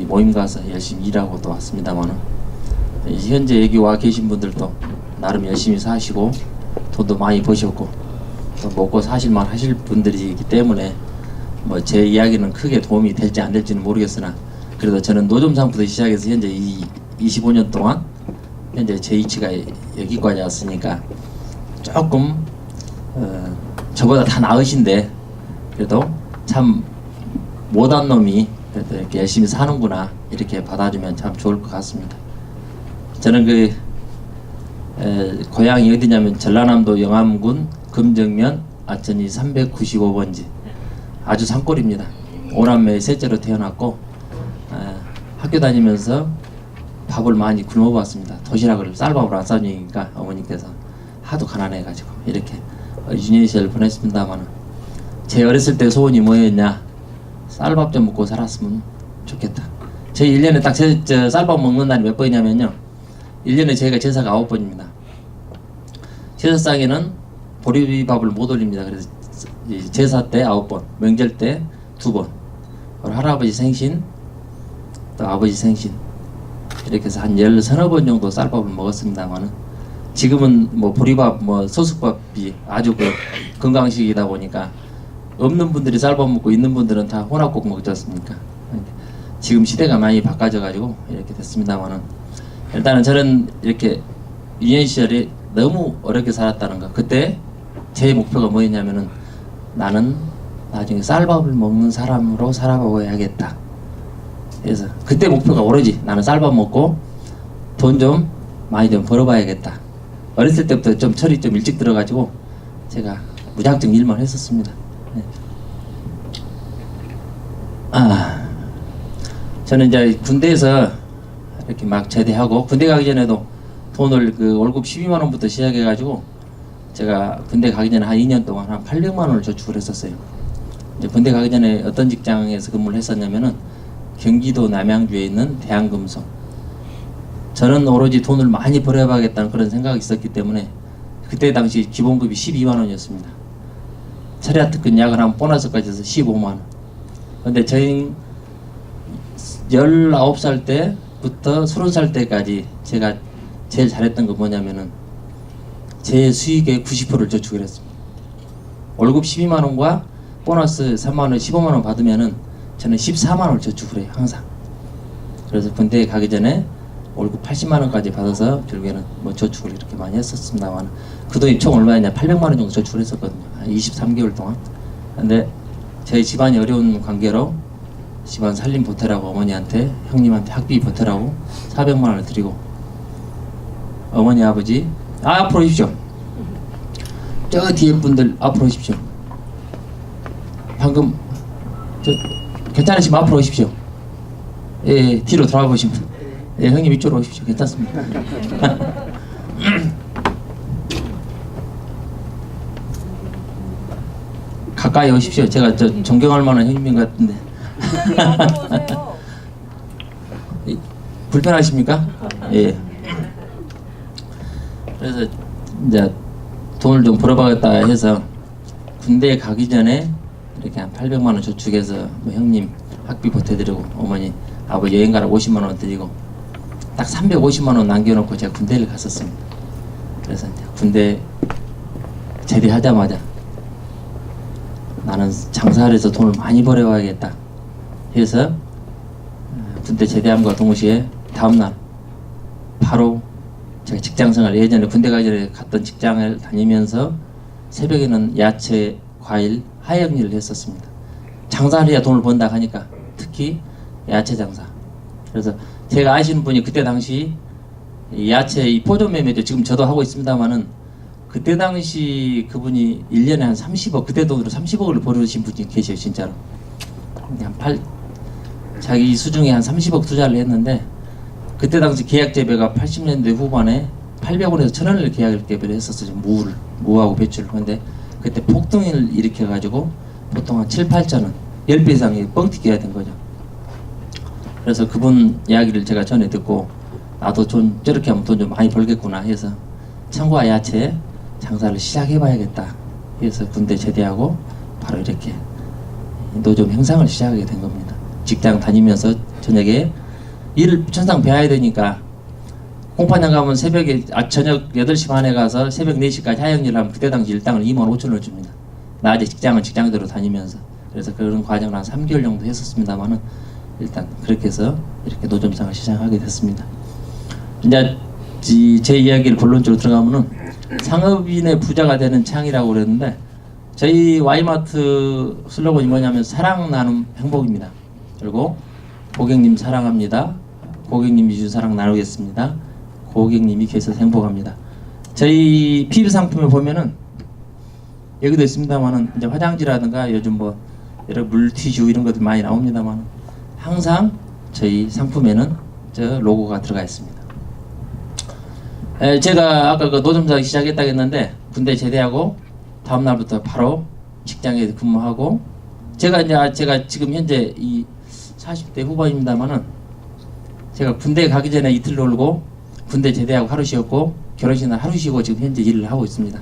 모임 가서 열심히 일하고 또 왔습니다만은 현재 여기 와 계신 분들도 나름 열심히 사시고 돈도 많이 버셨고 또 먹고 사실만 하실 분들이기 때문에 뭐 제 이야기는 크게 도움이 될지 안 될지는 모르겠으나 그래도 저는 노점상부터 시작해서 현재 25년 동안 현재 제 위치가 여기까지 왔으니까 조금 저보다 다 나으신데 그래도 참 못한 놈이 그래도 이렇게 열심히 사는구나 이렇게 받아주면 참 좋을 것 같습니다. 저는 고향이 어디냐면 전라남도 영암군 금정면 아천이 395번지 아주 산골입니다. 오남매 셋째로 태어났고 학교 다니면서 밥을 많이 굶어봤습니다. 도시락을 쌀밥을 안 싸주니까 어머니께서 하도 가난해가지고 이렇게 유년 시절 보냈습니다만 제 어렸을 때 소원이 뭐였냐, 쌀밥 좀 먹고 살았으면 좋겠다. 저희 1년에 딱 저 쌀밥 먹는 날이 몇 번이냐면요, 1년에 저희가 제사가 9번입니다. 제사상에는 보리밥을 못 올립니다. 그래서 제사 때 9번, 명절 때 2번, 할아버지 생신, 또 아버지 생신, 이렇게 해서 한 13번 정도 쌀밥을 먹었습니다만은 지금은 뭐 보리밥, 뭐 소숙밥이 아주 건강식이다 보니까 없는 분들이 쌀밥 먹고 있는 분들은 다 혼합국 먹지 않습니까? 지금 시대가 많이 바꿔져 가지고 이렇게 됐습니다만은 일단은 저는 이렇게 유년 시절에 너무 어렵게 살았다는 거, 그때 제 목표가 뭐였냐면은 나는 나중에 쌀밥을 먹는 사람으로 살아보아야겠다. 그래서 그때 목표가 오로지 나는 쌀밥 먹고 돈 좀 많이 좀 벌어봐야겠다. 어렸을 때부터 좀 철이 좀 일찍 들어가지고 제가 무작정 일만 했었습니다. 네. 저는 이제 군대에서 이렇게 막 제대하고 군대 가기 전에도 돈을 월급 12만 원부터 시작해가지고 제가 군대 가기 전에 한 2년 동안 한 800만 원을 저축을 했었어요. 이제 군대 가기 전에 어떤 직장에서 근무를 했었냐면은 경기도 남양주에 있는 대한금속. 저는 오로지 돈을 많이 벌어야겠다는 그런 생각이 있었기 때문에 그때 당시 기본급이 12만 원이었습니다. 철야 특근 야근하면 보너스까지 해서 15만 원. 근데 저희 19살 때부터 30살 때까지 제가 제일 잘했던 거 뭐냐면은 제 수익의 90%를 저축을 했습니다. 월급 12만 원과 보너스 3만 원, 15만 원 받으면은 저는 14만 원을 저축을 해요, 항상. 그래서 군대에 가기 전에 월급 80만 원까지 받아서 결국에는 뭐 저축을 이렇게 많이 했었습니다만 그 돈이 총 얼마였냐, 800만 원 정도 저축을 했었거든요. 한 23개월 동안. 근데 저희 집안이 어려운 관계로 집안 살림 보태라고 어머니한테, 형님한테 학비 보태라고 400만 원을 드리고 어머니, 아버지 앞으로 오십시오. 저 뒤에 분들 앞으로 오십시오. 방금 괜찮으시면 앞으로 오십시오. 예, 뒤로 돌아가 보시면, 예, 형님 이쪽으로 오십시오. 괜찮습니다. 가까이 오십시오. 제가 존경할 만한 형님인 것 같은데. 불편하십니까? 예. 그래서 이제 돈을 좀 벌어봐야겠다 해서 군대에 가기 전에 이렇게 한 800만 원 저축해서 뭐 형님 학비 보태드리고 어머니, 아버지 여행 가라고 50만 원 드리고 딱 350만 원 남겨놓고 제가 군대를 갔었습니다. 그래서 이제 군대 제대하자마자 나는 장사를 해서 돈을 많이 벌어와야겠다 해서 군대 제대함과 동시에 다음날 바로 제가 직장생활, 예전에 군대 가기 전에 갔던 직장을 다니면서 새벽에는 야채, 과일, 하역 일을 했었습니다. 장사를 해야 돈을 번다 하니까 특히 야채 장사. 그래서 제가 아시는 분이 그때 당시 야채 이 포점 매매도 지금 저도 하고 있습니다만은 그때 당시 그분이 1년에 한 30억, 그때 돈으로 30억을 벌으신 분이 계셔요, 진짜로. 자기 수중에 한 30억 투자를 했는데 그때 당시 계약 재배가 80년대 후반에 800원에서 1000원을 계약 재배를 했었어요. 무하고 배추를. 근데 그때 폭등을 일으켜가지고 보통 한 7, 8천원, 10배 이상이 뻥 튀겨야 된 거죠. 그래서 그분 이야기를 제가 전에 듣고 나도 좀 저렇게 하면 돈 좀 많이 벌겠구나 해서 청과 야채 장사를 시작해봐야겠다 해서 군대 제대하고 바로 이렇게 노점 형상을 시작하게 된 겁니다. 직장 다니면서 저녁에 일을 천상 배워야 되니까 공판장 가면 새벽에 저녁 8시 반에 가서 새벽 4시까지 하영일을 하면 그때 당시 일당을 25,000원을 줍니다. 낮에 직장은 직장대로 다니면서. 그래서 그런 과정을 한 3개월 정도 했었습니다만은 일단 그렇게 해서 이렇게 노점상을 시작하게 됐습니다. 이제 제 이야기를 본론적으로 들어가면은 상업인의 부자가 되는 창이라고 그랬는데 저희 Y마트 슬로건이 뭐냐면 사랑 나눔 행복입니다. 그리고 고객님 사랑합니다. 고객님 위주 사랑 나누겠습니다. 고객님이 계셔서 행복합니다. 저희 PB 상품에 보면은 여기도 있습니다만은 이제 화장지라든가 요즘 뭐 여러 물티슈 이런 것들 많이 나옵니다만 항상 저희 상품에는 저 로고가 들어가 있습니다. 제가 아까 그 노점상 시작했다고 했는데 군대 제대하고 다음 날부터 바로 직장에 근무하고 제가 지금 현재 이 40대 후반입니다만은 제가 군대 가기 전에 이틀 놀고 군대 제대하고 하루 쉬었고 결혼식 날 하루 쉬고 지금 현재 일을 하고 있습니다.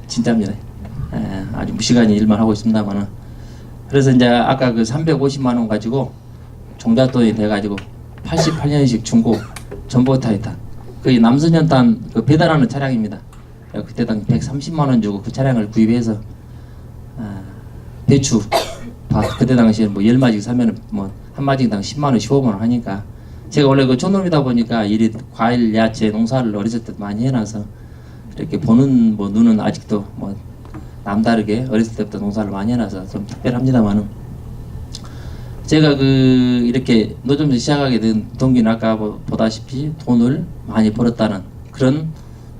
진짜입니다. 아주 무시간에 일만 하고 있습니다만은 그래서 이제 아까 그 350만 원 가지고 종잣돈이 돼가지고 88년식 중고 전보 타이탄 거의 남선연탄 그 배달하는 차량입니다. 그때 당 130만 원 주고 그 차량을 구입해서 배추 그때 당시에 뭐 10마지 사면은 뭐 한 마지당 10만 원, 15만 원 하니까 제가 원래 그 촌놈이다 보니까 일이 과일, 야채, 농사를 어렸을 때 많이 해놔서 이렇게 보는 뭐 눈은 아직도 뭐 남다르게 어렸을 때부터 농사를 많이 해놔서 좀 특별합니다만은 제가 그 이렇게 노점에서 시작하게 된 동기는 아까 보다시피 돈을 많이 벌었다는 그런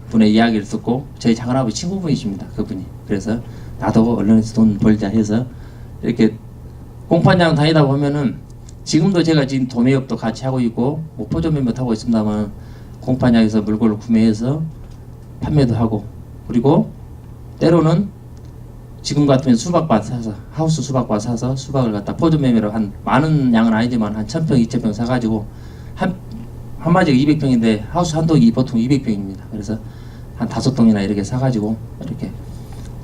분의 이야기를 듣고 저희 작은아버지 친구분이십니다. 그분이. 그래서 나도 언론에서 돈 벌자 해서 이렇게 공판장 다니다 보면은 지금도 제가 지금 도매업도 같이 하고 있고 목포점 매매도 하고 있습니다만 공판장에서 물건을 구매해서 판매도 하고 그리고 때로는 지금 같으면 수박밭 사서 하우스 수박밭 사서 수박을 갖다 포점 매매로 한 많은 양은 아니지만 한 1000평, 2000평 사가지고 한 마지가 200평인데 하우스 한 동이 보통 200평입니다. 그래서 한 5동이나 이렇게 사가지고 이렇게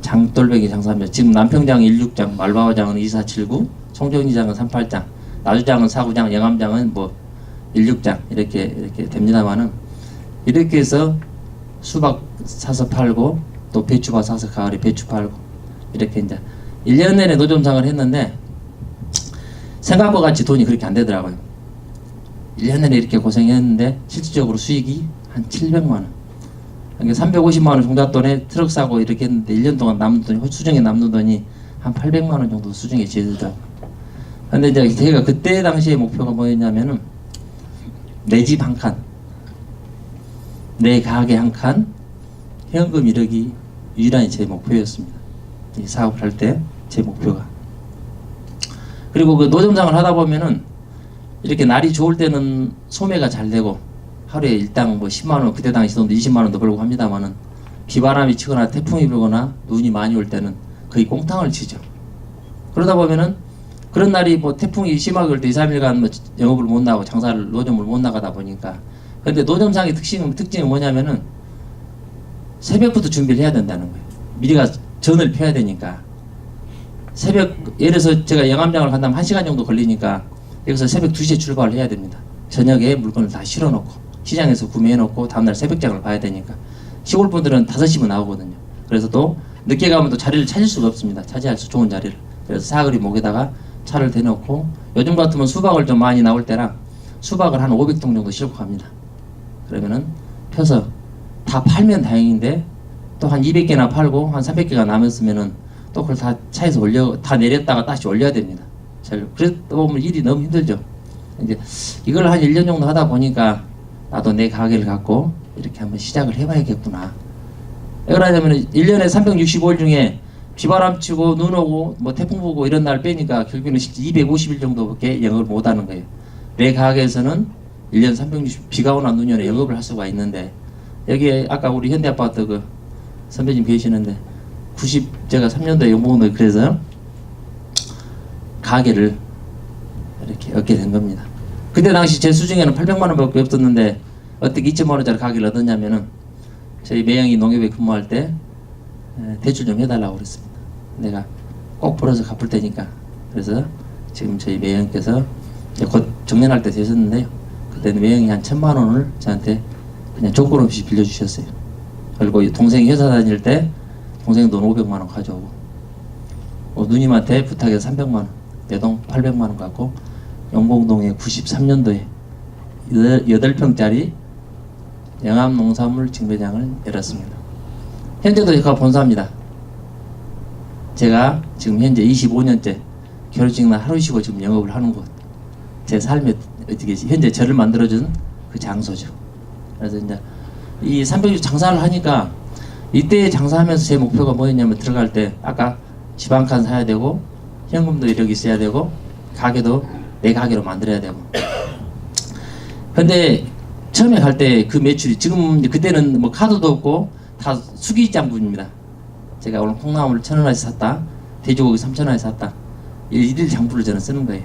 장돌배기 장사합니다. 지금 남평장 16장, 말바오장은 2479, 송정리장은 38장, 나주장은 4구장, 영암장은 뭐 16장 이렇게 됩니다만은 이렇게 해서 수박 사서 팔고 또 배추밭 사서 가을에 배추 팔고 이렇게 이제 1년 내내 노점상을 했는데 생각과 같이 돈이 그렇게 안 되더라고요. 1년 내내 이렇게 고생했는데 실질적으로 수익이 한 700만 원. 그러니까 350만 원 종잣돈에 트럭 사고 이렇게 했는데 1년 동안 남는 돈이 수중에 남는 돈이 한 800만 원 정도 수중에 지어지더라고요. 근데 이제 제가 그때 당시에 목표가 뭐였냐면은 내 집 한 칸, 내 가게 한 칸, 현금 1억이 유일한 제 목표였습니다. 이 사업을 할 때 제 목표가. 그리고 그 노점상을 하다 보면은 이렇게 날이 좋을 때는 소매가 잘 되고 하루에 일당 뭐 10만 원, 그때 당시 돈도 20만 원도 벌고 합니다만은 비바람이 치거나 태풍이 불거나 눈이 많이 올 때는 거의 꽁탕을 치죠. 그러다 보면은 그런 날이 뭐 태풍이 심하게 올 때 2, 3일간 뭐 영업을 못 나가고 장사를 노점을 못 나가다 보니까 근데 노점상의 특징이 뭐냐면은 새벽부터 준비를 해야 된다는 거예요. 미리가 전을 펴야 되니까 새벽 예를 들어서 제가 영암장을 간다면 1시간 정도 걸리니까 여기서 새벽 2시에 출발을 해야 됩니다. 저녁에 물건을 다 실어놓고 시장에서 구매해놓고 다음날 새벽장을 봐야 되니까 시골 분들은 5시면 나오거든요. 그래서 또 늦게 가면 또 자리를 찾을 수가 없습니다. 차지할 수 좋은 자리를. 그래서 사거리 목에다가 차를 대놓고 요즘 같으면 수박을 좀 많이 나올 때라 수박을 한 500통 정도 싣고 갑니다. 그러면은 펴서 다 팔면 다행인데 또 한 200개나 팔고 한 300개가 남았으면은 또 그걸 다 차에서 다 내렸다가 다시 올려야 됩니다. 그래서 보면 일이 너무 힘들죠. 이제 이걸 한 1년 정도 하다 보니까 나도 내 가게를 갖고 이렇게 한번 시작을 해봐야겠구나. 왜 그러냐면 1년에 365일 중에 비바람 치고 눈 오고 뭐 태풍 보고 이런 날 빼니까 결국에는 250일 정도밖에 영업을 못 하는 거예요. 내 가게에서는 1년 360 비가 오나 눈이 오나 영업을 할 수가 있는데 여기에 아까 우리 현대아파트 그 선배님 계시는데 제가 3년도에 연봉을 그래서 가게를 이렇게 얻게 된 겁니다. 그때 당시 제 수중에는 800만 원밖에 없었는데 어떻게 2천만 원짜리 가게를 얻었냐면은 저희 매형이 농협에 근무할 때 대출 좀 해달라고 그랬습니다. 내가 꼭 벌어서 갚을 테니까. 그래서 지금 저희 매형께서 이제 곧 정년할 때 되셨는데요. 그때는 매형이 한 1,000만 원을 저한테 그냥 조건 없이 빌려주셨어요. 그리고 동생이 회사 다닐 때 동생 돈 500만 원 가져오고, 누님한테 부탁해서 300만 원, 내 돈 800만 원 갖고 영봉동에 93년도에 8평짜리 영암농산물 직매장을 열었습니다. 현재도 제가 본사입니다. 제가 지금 현재 25년째 결혼식 날 하루 쉬고 지금 영업을 하는 곳, 제 삶에 어떻게 현재 저를 만들어준 그 장소죠. 그래서 이제 이 300주 장사를 하니까, 이때 장사하면서 제 목표가 뭐였냐면, 들어갈 때 아까 집 한 칸 사야 되고, 현금도 이렇게 있어야 되고, 가게도 내 가게로 만들어야 되고. 근데 처음에 갈 때 그 매출이, 지금 그때는 뭐 카드도 없고 다 수기장부입니다. 제가 오늘 콩나물을 1,000원어치 샀다, 돼지고기 3,000원에 샀다, 일일 장부를 저는 쓰는 거예요.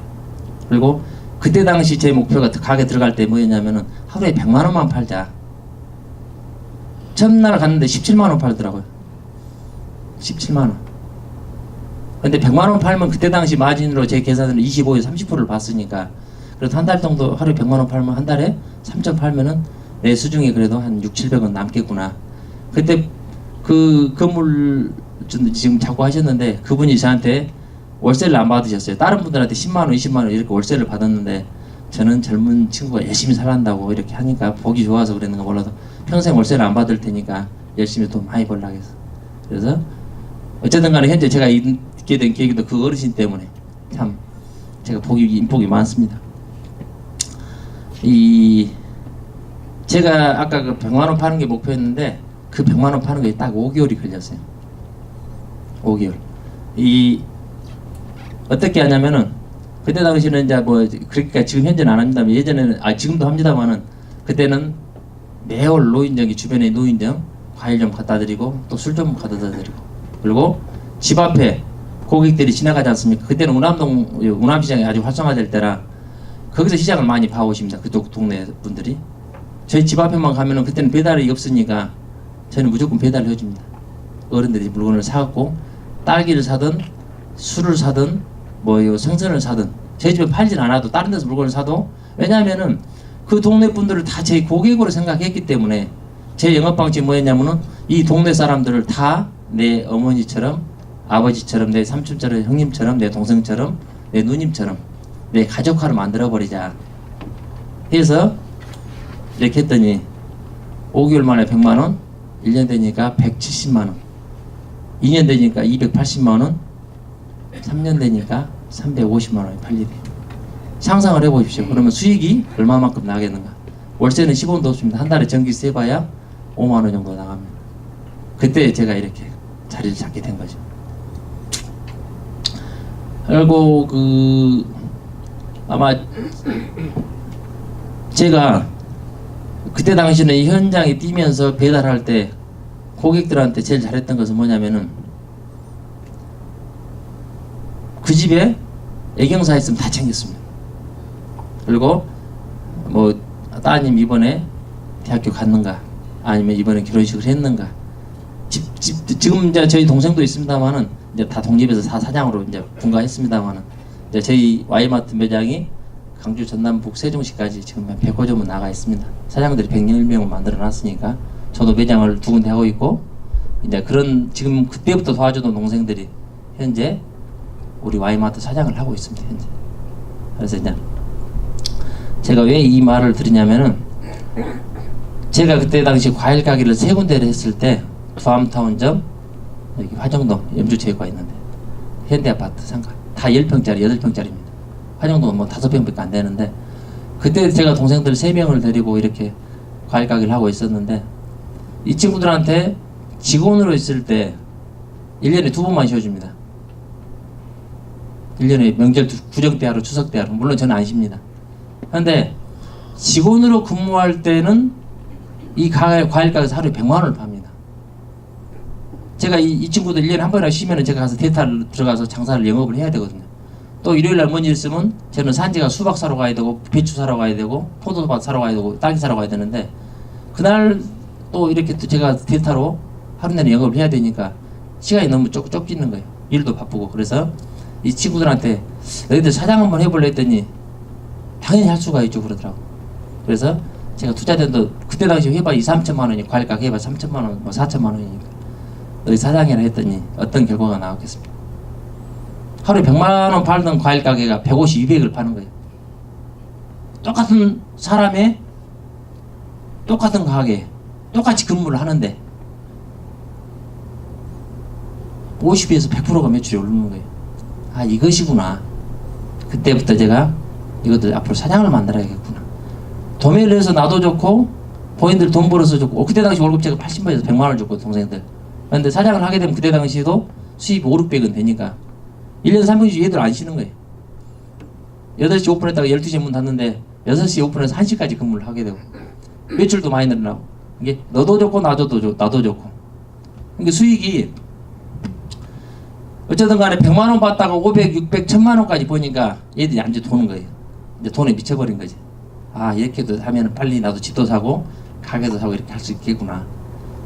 그리고 그때 당시 제 목표가 가게 들어갈 때 뭐였냐면은, 하루에 100만 원만 팔자. 첫날 갔는데 17만 원 팔더라고요. 17만 원. 근데 100만 원 팔면 그때 당시 마진으로 제 계산으로 25에서 30%를 받으니까, 그래도 한 달 정도 하루에 100만 원 팔면 한 달에 3천 팔면은 내 수중에 그래도 한 6, 700원 남겠구나. 그때 그 건물 지금 자꾸 하셨는데, 그분이 저한테 월세를 안 받으셨어요. 다른 분들한테 10만 원, 20만 원 이렇게 월세를 받았는데, 저는 젊은 친구가 열심히 살란다고 이렇게 하니까 보기 좋아서 그랬는가 몰라도, 평생 월세를 안 받을 테니까 열심히 돈 많이 벌라고 해서. 그래서 어쨌든 간에 현재 제가 있게 된 계기도 그 어르신 때문에 참 제가 인복이 많습니다. 제가 아까 그 100만 원 파는 게 목표였는데, 그 100만 원 파는 게 딱 5개월이 걸렸어요. 5개월. 어떻게 하냐면은, 그때 당시는 이제 뭐 그러니까 지금 현재는 안 합니다만, 예전에는 지금도 합니다만은, 그때는 매월 노인정이, 주변에 노인정 과일 좀 갖다 드리고 또 술 좀 갖다 드리고, 그리고 집 앞에 고객들이 지나가지 않습니까? 그때는 운암시장이 아주 활성화될 때라 거기서 시장을 많이 봐오십니다. 그쪽 동네 분들이. 저희 집 앞에만 가면은, 그때는 배달이 없으니까 저는 무조건 배달을 해줍니다. 어른들이 물건을 사갖고 딸기를 사든 술을 사든 뭐 생선을 사든, 저희 집에 팔진 않아도 다른 데서 물건을 사도, 왜냐하면은 그 동네 분들을 다 제 고객으로 생각했기 때문에, 제 영업 방식이 뭐였냐면은, 이 동네 사람들을 다 내 어머니처럼, 아버지처럼, 내 삼촌처럼, 형님처럼, 내 동생처럼, 내 누님처럼 내 가족화를 만들어 버리자 해서 이렇게 했더니, 5개월 만에 100만 원, 1년 되니까 170만 원, 2년 되니까 280만 원, 3년 되니까 350만 원이 팔리대요. 상상을 해보십시오. 그러면 수익이 얼마만큼 나겠는가? 월세는 10원도 없습니다. 한 달에 전기세 해봐야 5만 원 정도 나갑니다. 그때 제가 이렇게 자리를 잡게 된 거죠. 그리고 아마 제가 그때 당시는 이 현장에 뛰면서 배달할 때 고객들한테 제일 잘했던 것은 뭐냐면은, 그 집에 애경사 있으면 다 챙겼습니다. 그리고 뭐 따님 이번에 대학교 갔는가, 아니면 이번에 결혼식을 했는가, 지금 이제 저희 동생도 있습니다만은 이제 다 독립해서 사장으로 이제 분가했습니다만은, 이제 저희 Y마트 매장이 강주, 전남, 북, 세종시까지 지금 한 100호점은 나가 있습니다. 사장들이 101명을 만들어 놨으니까 저도 매장을 2군데 하고 있고, 이제 그런 지금 그때부터 도와주던 동생들이 현재 우리 Y마트 사장을 하고 있습니다. 현재. 그래서 이제 제가 왜 이 말을 드리냐면은, 제가 그때 당시 과일 가게를 3군데를 했을 때, 두암타운점, 여기 화정동 염주체육관 있는데, 현대아파트 상가 다 10평짜리 8평짜리입니다. 화정동은 뭐 5평밖에 안 되는데, 그때 제가 동생들 3명을 데리고 이렇게 과일 가게를 하고 있었는데, 이 친구들한테 직원으로 있을 때 1년에 2번만 쉬어줍니다. 1년에 명절 구정 때 하루, 추석 때 하루. 물론 저는 안 쉽니다. 그런데 직원으로 근무할 때는 이 과일 가게에서 하루에 100만 원을 팝니다. 제가 이 친구들 1년에 한 번이나 쉬면은 제가 가서 데이터를 들어가서 장사를 영업을 해야 되거든요. 또 일요일날 뭔 일 있으면 저는 산지가 수박 사러 가야 되고, 배추 사러 가야 되고, 포도밭 사러 가야 되고, 딸기 사러 가야 되는데, 그날 또 이렇게 또 제가 데이터로 하루 내내 영업을 해야 되니까 시간이 너무 쫓기는 거예요. 일도 바쁘고. 그래서 이 친구들한테 너희들 사장 한번 해볼래 했더니, 당연히 할 수가 있죠 그러더라고. 그래서 제가 투자된도 그때 당시 해봐 2, 3천만 원이 과일 가게 해봐 3천만 원, 뭐 4천만 원이니까 너희 사장이라 했더니 어떤 결과가 나왔겠습니까? 하루에 100만 원 팔던 과일 가게가 150, 200을 파는 거예요. 똑같은 사람의 똑같은 가게 똑같이 근무를 하는데 50에서 100%가 매출이 오르는 거예요. 아 이것이구나. 그때부터 제가 이것들 앞으로 사장을 만들어야겠구나. 도매를 해서 나도 좋고 본인들 돈 벌어서 좋고 그때 당시 월급 제가 80만에서 100만 원을 줬고 동생들. 그런데 사장을 하게 되면 그때 당시도 수입이 5, 600은 되니까 1년 300주 얘들 안 쉬는 거예요. 8시 오픈했다가 12시에 문 닫는데 6시에 오픈해서 1시까지 근무를 하게 되고 매출도 많이 늘어나고 이게 너도 좋고 나도 좋고 이게 수익이 어쨌든 간에 100만 원 받다가 500, 600, 1000만 원까지 보니까 얘들이 이제 도는 거예요. 이제 돈에 미쳐버린 거지. 아 이렇게도 하면 빨리 나도 집도 사고 가게도 사고 이렇게 할 수 있겠구나.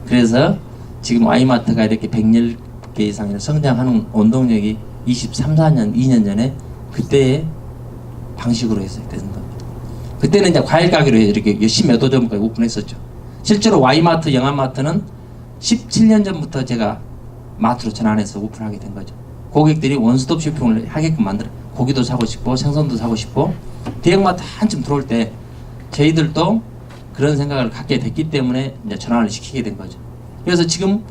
그래서 지금 와이마트가 이렇게 110개 이상 성장하는 원동력이 23, 4년, 2년 전에 그때의 방식으로 했어요. 그때는 이제 과일 가게로 이렇게 열심히 몇 호점까지 오픈했었죠. 실제로 와이마트, 영암마트는 17년 전부터 제가 마트로 전환해서 오픈하게 된 거죠. 고객들이 원스톱 쇼핑을 하게끔 만들어. 고기도 사고 싶고 생선도 사고 싶고 대형마트 한참 들어올 때 저희들도 그런 생각을 갖게 됐기 때문에 이제 전환을 시키게 된 거죠. 그래서 지금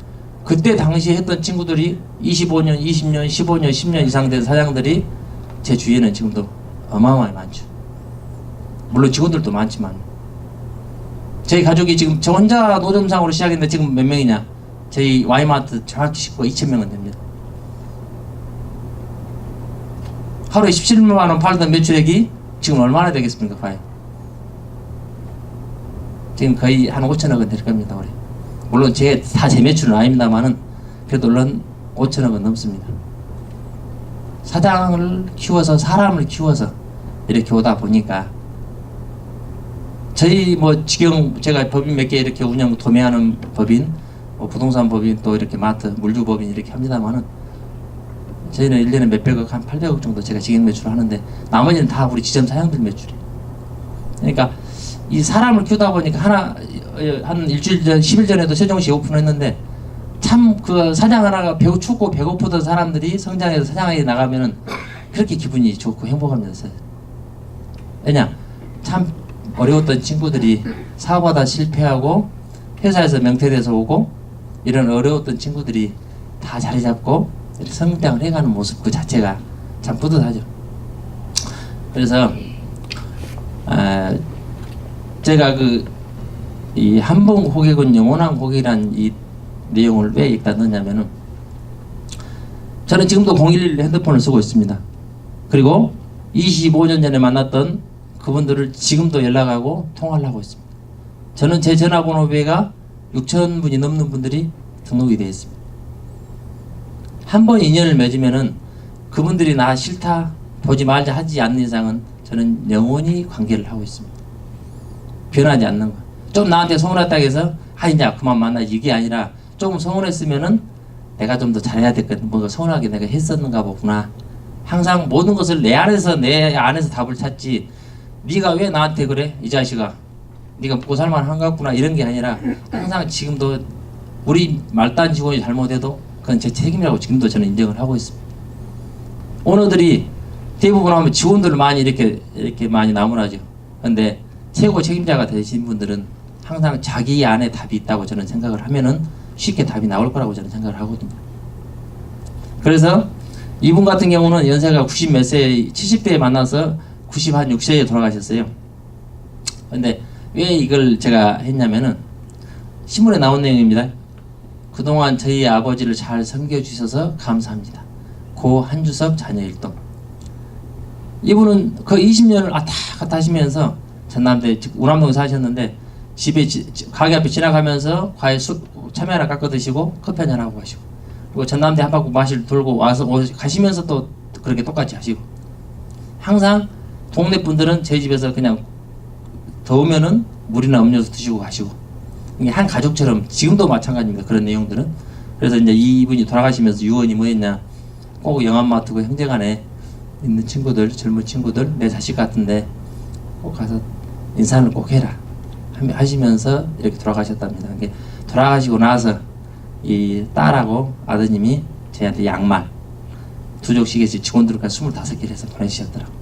그때 당시에 했던 친구들이 25년, 20년, 15년, 10년 이상 된 사장들이 제 주위에는 지금도 어마어마하게 많죠. 물론 직원들도 많지만 저희 가족이 지금 저 혼자 노점상으로 시작했는데 지금 몇 명이냐? 저희 와이마트 정확히 식구가 2,000명은 됩니다. 하루에 17만 원 팔던 매출액이 지금 얼마나 되겠습니까? 과연 지금 거의 한 5천억 원 될 겁니다. 올해. 물론 제 매출은 아닙니다만은 그래도 물론 5천억 원 넘습니다. 사장을 키워서 사람을 키워서 이렇게 오다 보니까 저희 뭐 지금 제가 법인 몇 개 이렇게 운영 도매하는 법인, 뭐 부동산 법인 또 이렇게 마트 물류 법인 이렇게 합니다만은 저희는 1년에 몇백억 한 800억 정도 제가 직영 매출을 하는데 나머지는 다 우리 지점 사장들 매출이에요. 그러니까 이 사람을 키우다 보니까 한 일주일 전 10일 전에도 세종시 오픈했는데 참 그 사장 하나가 배고 춥고 배고프던 사람들이 성장해서 사장에 나가면은 그렇게 기분이 좋고 행복하면서 왜냐 참 어려웠던 친구들이 사업하다 실패하고 회사에서 명퇴돼서 오고 이런 어려웠던 친구들이 다 자리 잡고 성장을 해가는 모습 그 자체가 참 뿌듯하죠. 그래서 제가 이 한번 고객은 영원한 고객이란 이 내용을 왜 여기다 넣냐면은 저는 지금도 011 핸드폰을 쓰고 있습니다. 그리고 25년 전에 만났던 그분들을 지금도 연락하고 통화를 하고 있습니다. 저는 제 전화번호부가 6,000분이 넘는 분들이 등록이 되어 있습니다. 한 번 인연을 맺으면은 그분들이 나 싫다 보지 말자 하지 않는 이상은 저는 영원히 관계를 하고 있습니다. 변하지 않는 거. 좀 나한테 서운했다고 해서 이제 그만 만나지 이게 아니라 조금 서운했으면은 내가 좀 더 잘해야 됐거든. 뭔가 서운하게 내가 했었는가 보구나. 항상 모든 것을 내 안에서 답을 찾지. 네가 왜 나한테 그래 이 자식아. 네가 먹고 살만한 것 같구나 이런 게 아니라 항상 지금도 우리 말단 직원이 잘못해도 그건 제 책임이라고 지금도 저는 인정을 하고 있습니다. 오너들이 대부분 하면 직원들을 많이 이렇게 많이 나무라죠. 근데 최고 책임자가 되신 분들은 항상 자기 안에 답이 있다고 저는 생각을 하면은 쉽게 답이 나올 거라고 저는 생각을 하거든요. 그래서 이분 같은 경우는 연세가 90 몇 세, 70대에 만나서 90한 6세에 돌아가셨어요. 근데 왜 이걸 제가 했냐면은 신문에 나온 내용입니다. 그동안 저희 아버지를 잘 섬겨주셔서 감사합니다. 고 한주섭 자녀 일동. 이분은 거의 20년을 왔다 갔다 하시면서 전남대 우남동에 사셨는데 집에 가게 앞에 지나가면서 과일 참외 하나 깎아 드시고 커피 한잔 하고 가시고 그리고 전남대 한 바퀴 마실 돌고 와서 가시면서 또 그렇게 똑같이 하시고 항상 동네 분들은 저희 집에서 그냥 더우면은 물이나 음료수 드시고 가시고 이게 한 가족처럼 지금도 마찬가지입니다. 그런 내용들은. 그래서 이제 이분이 돌아가시면서 유언이 뭐였냐, 꼭 영암마트고 형제간에 있는 친구들, 젊은 친구들, 내 자식 같은데 꼭 가서 인사를 꼭 해라 하시면서 이렇게 돌아가셨답니다. 돌아가시고 나서 이 딸하고 아드님이 저희한테 양말 두 족씩에서 직원들까지 25개를 해서 보내주셨더라고요.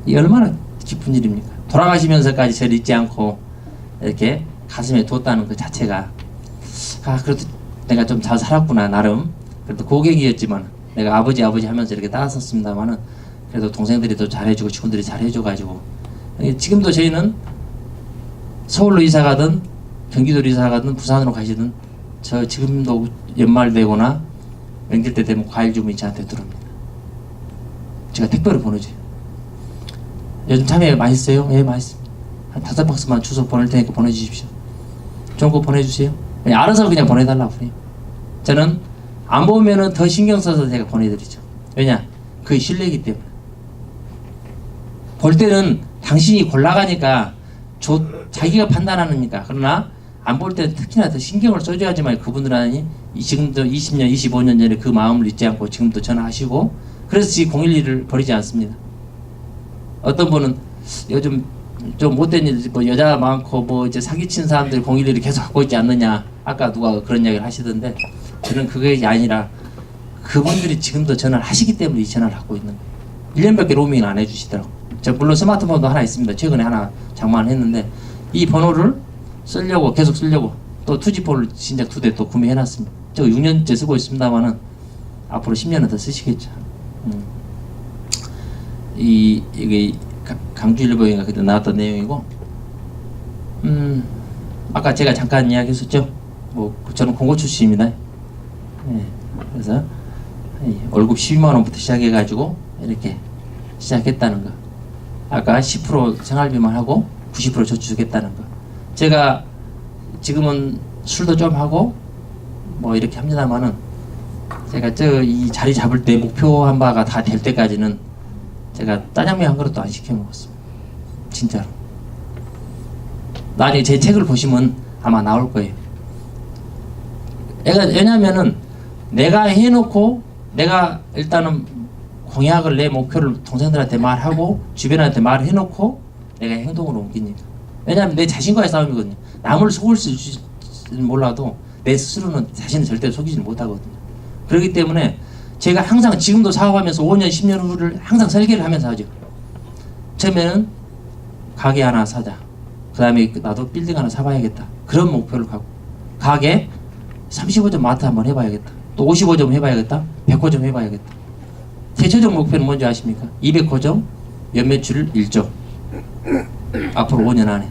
이 얼마나 기쁜 일입니까? 돌아가시면서까지 저를 잊지 않고 이렇게 가슴에 뒀다는 그 자체가 그래도 내가 좀 잘 살았구나 나름. 그래도 고객이었지만 내가 아버지 하면서 이렇게 따랐었습니다만은 그래도 동생들이 더 잘해주고 직원들이 잘해줘가지고 지금도 저희는 서울로 이사 가든 경기도로 이사 가든 부산으로 가시든 저 지금도 연말 되거나 명절 때 되면 과일 주문이 저한테 들어옵니다. 제가 택배로 보내줘요. 요즘 참외 맛있어요? 예, 맛있습니다. 한 5박스만 주소 보낼 테니까 보내주십시오. 좋은 거 보내주세요. 그냥 알아서 그냥 보내달라고 그래요. 저는 안 보면은 더 신경 써서 제가 보내드리죠. 왜냐? 그게 신뢰이기 때문에. 볼 때는 당신이 골라가니까 자기가 판단하니까. 그러나 안 볼 때 특히나 더 신경을 써줘야지만 그분들은 지금도 20년, 25년 전에 그 마음을 잊지 않고 지금도 전화하시고 그래서 지금 011을 버리지 않습니다. 어떤 분은 요즘 좀 못된 일, 뭐 여자 많고 뭐 이제 사기친 사람들 011을 계속 갖고 있지 않느냐. 아까 누가 그런 이야기를 하시던데 저는 그게 아니라 그분들이 지금도 전화를 하시기 때문에 이 전화를 갖고 있는 거예요. 1년밖에 로밍을 안 해주시더라고요. 저 물론 스마트폰도 하나 있습니다. 최근에 하나 장만을 했는데 이 번호를 쓰려고 계속 쓰려고 또 투지폰을 진짜 2대 또 구매해놨습니다. 저 6년째 쓰고 있습니다만은 앞으로 10년은 더 쓰시겠죠. 이게 강주일보인가 그때 나왔던 내용이고 아까 제가 잠깐 이야기했었죠. 뭐 저는 공고 출신입니다. 네, 그래서 월급 12만 원부터 시작해가지고 이렇게 시작했다는 거. 아까 10% 생활비만 하고 90% 저축했다는 거. 제가 지금은 술도 좀 하고 뭐 이렇게 합니다만은 제가 이 자리 잡을 때 목표한 바가 다 될 때까지는 제가 짜장면 한 그릇도 안 시켜 먹었습니다. 진짜로. 나중에 제 책을 보시면 아마 나올 거예요. 왜냐면은 내가 해놓고 내가 일단은 공약을 내 목표를 동생들한테 말하고 주변한테 말해놓고 내가 행동으로 옮기니까. 왜냐하면 내 자신과의 싸움이거든요. 남을 속을 줄지는 몰라도 내 스스로는 자신을 절대로 속이지 못하거든요. 그렇기 때문에 제가 항상 지금도 사업하면서 5년 10년 후를 항상 설계를 하면서 하죠. 처음에는 가게 하나 사자. 그 다음에 나도 빌딩 하나 사봐야겠다. 그런 목표를 갖고 가게 35점 마트 한번 해봐야겠다. 또 55점 해봐야겠다. 100호점 해봐야겠다. 제 최종 목표는 뭔지 아십니까? 200호점 연매출 1조. 앞으로 5년 안에.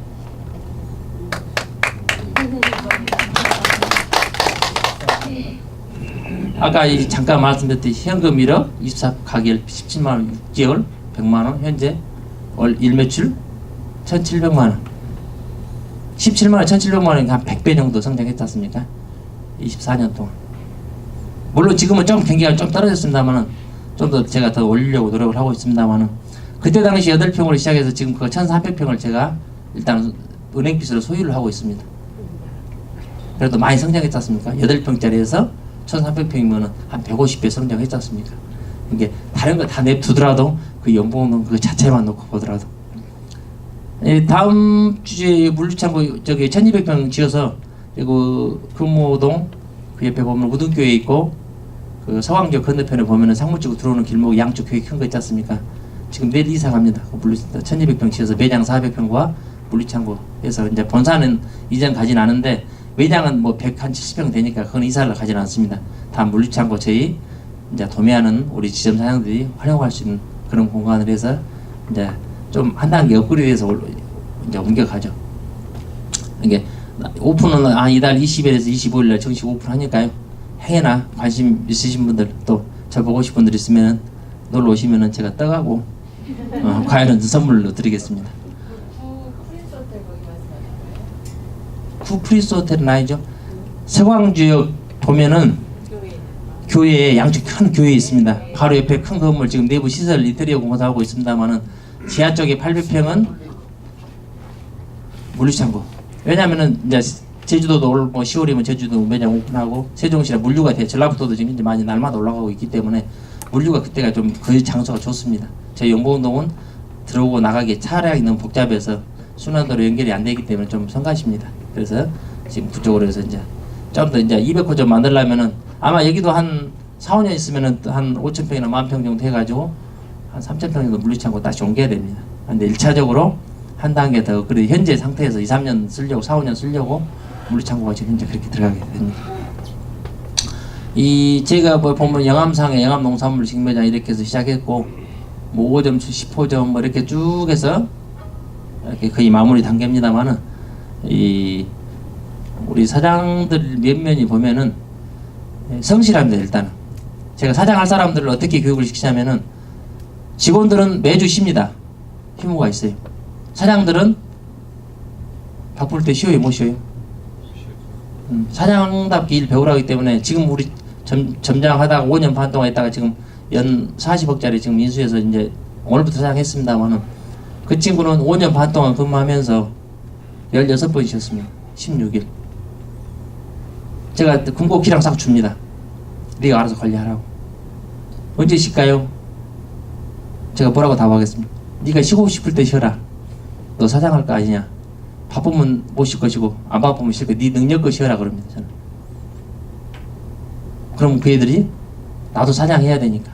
아까 잠깐 말씀드렸듯이 현금 1억, 24 가게를 17만원 6개월 100만원, 현재 월 일매출 1700만원. 17만원 1700만원이 한 100배 정도 성장했지 않습니까? 24년 동안. 물론 지금은 좀 경기가 좀 떨어졌습니다만은 좀 더 제가 더 올리려고 노력을 하고 있습니다만은 그때 당시 8평으로 시작해서 지금 그 1300평을 제가 일단 은행빚으로 소유를 하고 있습니다. 그래도 많이 성장했지 않습니까? 8평짜리에서 1300평이면 한 150배 성장했지 않습니까? 이게 다른 거 다 내두더라도 그 연봉은 그 자체만 놓고 보더라도 다음 주에 물류창고 저기 1200평 지어서 그 금호동 그 옆에 보면 우등교회 있고 그 서강역 건너편에 보면은 상무지구 들어오는 길목 양쪽 교회 큰 거 있지 않습니까? 지금 내일 이사 갑니다. 그 물류센터 1200평 지어서 매장 400평과 물류창고 해서 이제 본사는 이전 가진 않은데 매장은 뭐 170평 되니까 그건 이사를 가진 않습니다. 다 물류창고 저희 이제 도매하는 우리 지점 사장들이 활용할 수 있는 그런 공간을 해서 이제 좀 한 단계 업그레이드해서 이제 옮겨가죠. 이게 오픈은 이달 20일에서 25일날 정식 오픈하니까요. 행여나 관심 있으신 분들 또 저 보고 싶은 분들 있으면 놀러 오시면은 제가 떡하고 과일은 선물로 드리겠습니다. 구 프리스 호텔은 아니죠. 서광지역 보면은 교회에 양쪽 큰 교회 있습니다. 바로 옆에 큰 건물 지금 내부 시설 인테리어 공사하고 있습니다만은 지하 쪽에 800평은 물류창고. 왜냐면은 이제 제주도도 올 뭐 10월이면 제주도 매장 오픈하고 세종시나 물류가 전라북도도 지금 이제 많이 날마다 올라가고 있기 때문에 물류가 그때가 좀 그 장소가 좋습니다. 저희 영보운동은 들어오고 나가기 차량이 너무 복잡해서 순환도로 연결이 안 되기 때문에 좀 성가십니다. 그래서 지금 그쪽으로 해서 이제 좀 더 이제 200호 좀 만들려면은 아마 여기도 한 4, 5년 있으면은 한 5,000평이나 10,000평 정도 해가지고 한 3,000평 정도 물리창고 다시 옮겨야 됩니다. 근데 1차적으로 한 단계 더, 그래도 현재 상태에서 2, 3년 쓰려고, 4, 5년 쓰려고 물리창고가 지금 현재 그렇게 들어가게 됩니다. 이 제가 뭐 보면 영암상에 영암농산물 직매장 이렇게 해서 시작했고 뭐 5점, 10호점 뭐 이렇게 쭉 해서 이렇게 거의 마무리 단계입니다만은 이 우리 사장들 몇 면이 보면은 성실합니다. 일단은 제가 사장할 사람들을 어떻게 교육을 시키냐면은 직원들은 매주 쉽니다. 휴무가 있어요. 사장들은 바쁠 때 쉬어요, 못 쉬어요? 사장답게 일 배우라 하기 때문에 지금 우리 점장 하다가 5년 반 동안 했다가 지금 연 40억짜리 지금 인수해서 이제 오늘부터 사장했습니다만은 그 친구는 5년 반 동안 근무하면서 16번 쉬었습니다. 16일. 제가 군복기랑 싹 줍니다. 네가 알아서 관리하라고. 언제 쉴까요? 제가 뭐라고 답하겠습니까? 네가 쉬고 싶을 때 쉬어라. 너 사장할 거 아니냐? 바쁘면 못 쉴 것이고 안 바쁘면 쉴 거. 네 능력껏 쉬어라 그럽니다. 저는. 그럼 그 애들이 나도 사장해야 되니까.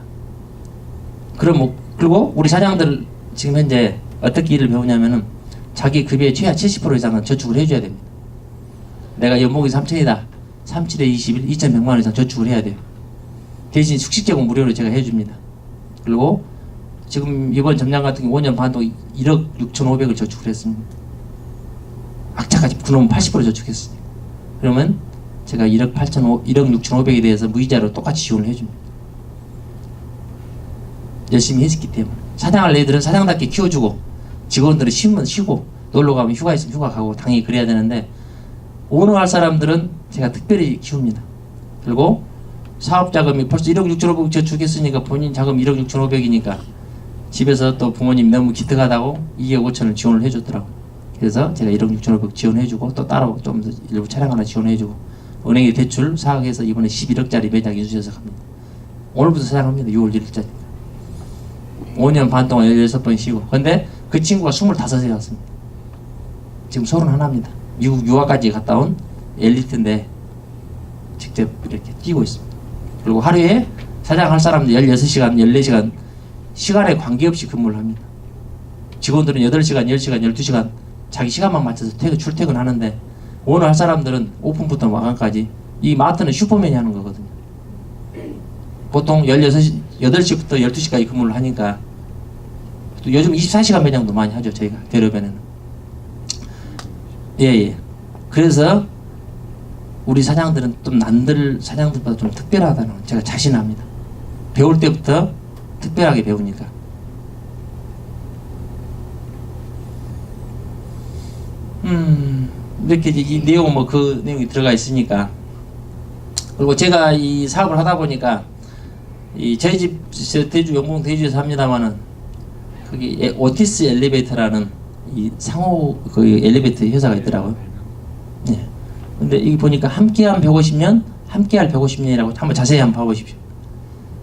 그럼 뭐 그리고 우리 사장들 지금 현재 어떻게 일을 배우냐면은 자기 급여의 최하 70% 이상은 저축을 해줘야 됩니다. 내가 연봉이 3천이다. 37에 21, 2,100만 원 이상 저축을 해야 돼요. 대신 숙식제공 무료로 제가 해줍니다. 그리고 지금 이번 점장 같은 경우 5년 반 동안 1억 6,500을 저축을 했습니다. 악착같이 그놈은 80% 저축했으니까. 그러면 제가 1억 6,500에 대해서 무이자로 똑같이 지원을 해줍니다. 열심히 했기 때문에. 사장할 애들은 사장답게 키워주고 직원들은 쉬면 쉬고 놀러 가면 휴가 있으면 휴가 가고 당연히 그래야 되는데 오너 할 사람들은 제가 특별히 키웁니다. 그리고 사업 자금이 벌써 1억 6,500 저축했으니까 본인 자금 1억 6,500이니까 집에서 또 부모님 너무 기특하다고 2억 5천을 지원을 해줬더라고요. 그래서 제가 1억 6,500 지원해주고 또 따로 좀 더 일부 차량 하나 지원해주고 은행에 대출 사학에서 이번에 11억짜리 매장 인수해서 갑니다. 오늘부터 사장합니다. 6월 1일짜리. 5년 반 동안 16번 쉬고. 근데 그 친구가 25세 왔습니다. 지금 31입니다. 미국 유학까지 갔다 온 엘리트인데 직접 이렇게 뛰고 있습니다. 그리고 하루에 사장할 사람들 16시간, 14시간 시간에 관계없이 근무를 합니다. 직원들은 8시간, 10시간, 12시간 자기 시간만 맞춰서 출퇴근하는데 오늘 할 사람들은 오픈부터 마감까지 이 마트는 슈퍼맨이 하는 거거든요. 보통 8시부터 12시까지 근무를 하니까 또 요즘 24시간 매장도 많이 하죠. 저희가 대로변에는. 예. 그래서 우리 사장들은 좀 남들 사장들보다 좀 특별하다는 건 제가 자신합니다. 배울 때부터 특별하게 배우니까. 이렇게 이 내용 뭐 그 내용이 들어가 있으니까. 그리고 제가 이 사업을 하다 보니까 이 저희 집 대주 영봉 대주에서 합니다만은 거기 오티스 엘리베이터라는 이 상호 그 엘리베이터 회사가 있더라고요. 네. 근데 여기 보니까 함께한 150년, 함께할 150년이라고 한번 자세히 한번 봐보십시오.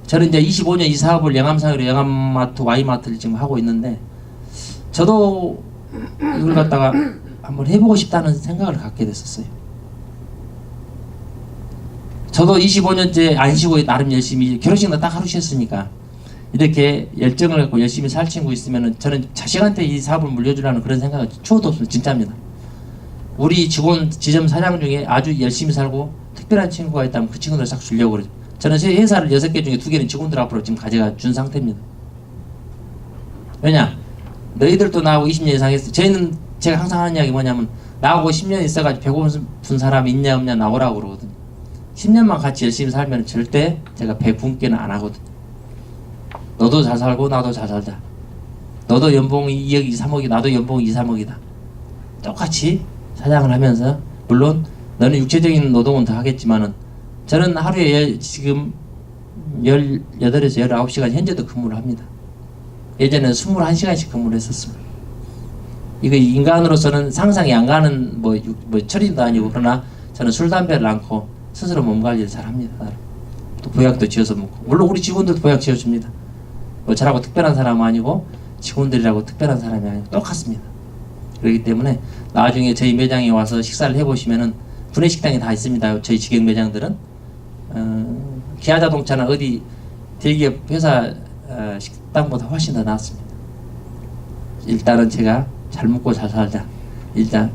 저는 이제 25년 이 사업을 영암상으로 영암마트, Y마트를 지금 하고 있는데 저도 이걸 갖다가 한번 해보고 싶다는 생각을 갖게 됐었어요. 저도 25년째 안 쉬고 나름 열심히 결혼식도 딱 하루 쉬었으니까 이렇게 열정을 갖고 열심히 살 친구 있으면은 저는 자식한테 이 사업을 물려주라는 그런 생각은 추호도 없습니다. 진짜입니다. 우리 직원 지점 사장 중에 아주 열심히 살고 특별한 친구가 있다면 그 친구들 싹 주려고 그러죠. 저는 제 회사를 6개 중에 2개는 직원들 앞으로 지금 가져가 준 상태입니다. 왜냐? 너희들도 나하고 20년 이상 했어. 저희는 제가 항상 하는 이야기 뭐냐면 나하고 10년 있어가지고 배고픈 사람 있냐 없냐 나오라고 그러거든요. 10년만 같이 열심히 살면 절대 제가 배분께는 안 하거든요. 너도 잘 살고 나도 잘 살자. 너도 연봉이 2억, 3억이 나도 연봉이 2, 3억이다. 똑같이 사장을 하면서 물론 너는 육체적인 노동은 더 하겠지만은 저는 하루에 지금 18에서 19시간 현재도 근무를 합니다. 예전에는 21시간씩 근무를 했었습니다. 이거 인간으로서는 상상이 안 가는 뭐 철인도 아니고 그러나 저는 술, 담배를 않고 스스로 몸 관리를 잘 합니다. 또 보약도 지어서 먹고 물론 우리 직원들도 보약 지어줍니다. 뭐 저라고 특별한 사람은 아니고 직원들이라고 특별한 사람이 아니고 똑같습니다. 그렇기 때문에 나중에 저희 매장에 와서 식사를 해보시면은 구내식당이 다 있습니다. 저희 직영 매장들은 기아자동차나 어디 대기업 회사 식당보다 훨씬 더 낫습니다. 일단은 제가 잘 먹고 잘 살자. 일단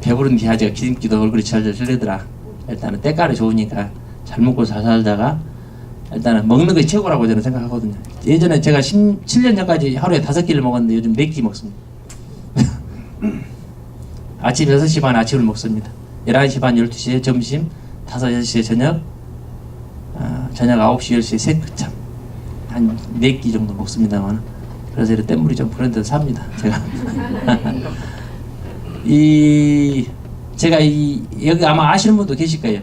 배부른 뒤 아재가 기름기도 얼굴이 절절 흘리더라. 일단은 때깔이 좋으니까 잘 먹고 잘 살다가 일단은 먹는 것이 최고라고 저는 생각하거든요. 예전에 제가 7년 전까지 하루에 5끼를 먹었는데 요즘 4끼 먹습니다. 아침 6시 반에 아침을 먹습니다. 11시 반 12시에 점심, 5, 6시에 저녁, 저녁 9시 10시에 세끼참 한 4끼 정도 먹습니다만, 그래서 이렇게 땐물이 좀 브랜드를 삽니다 제가. 제가 여기 아마 아시는 분도 계실 거예요.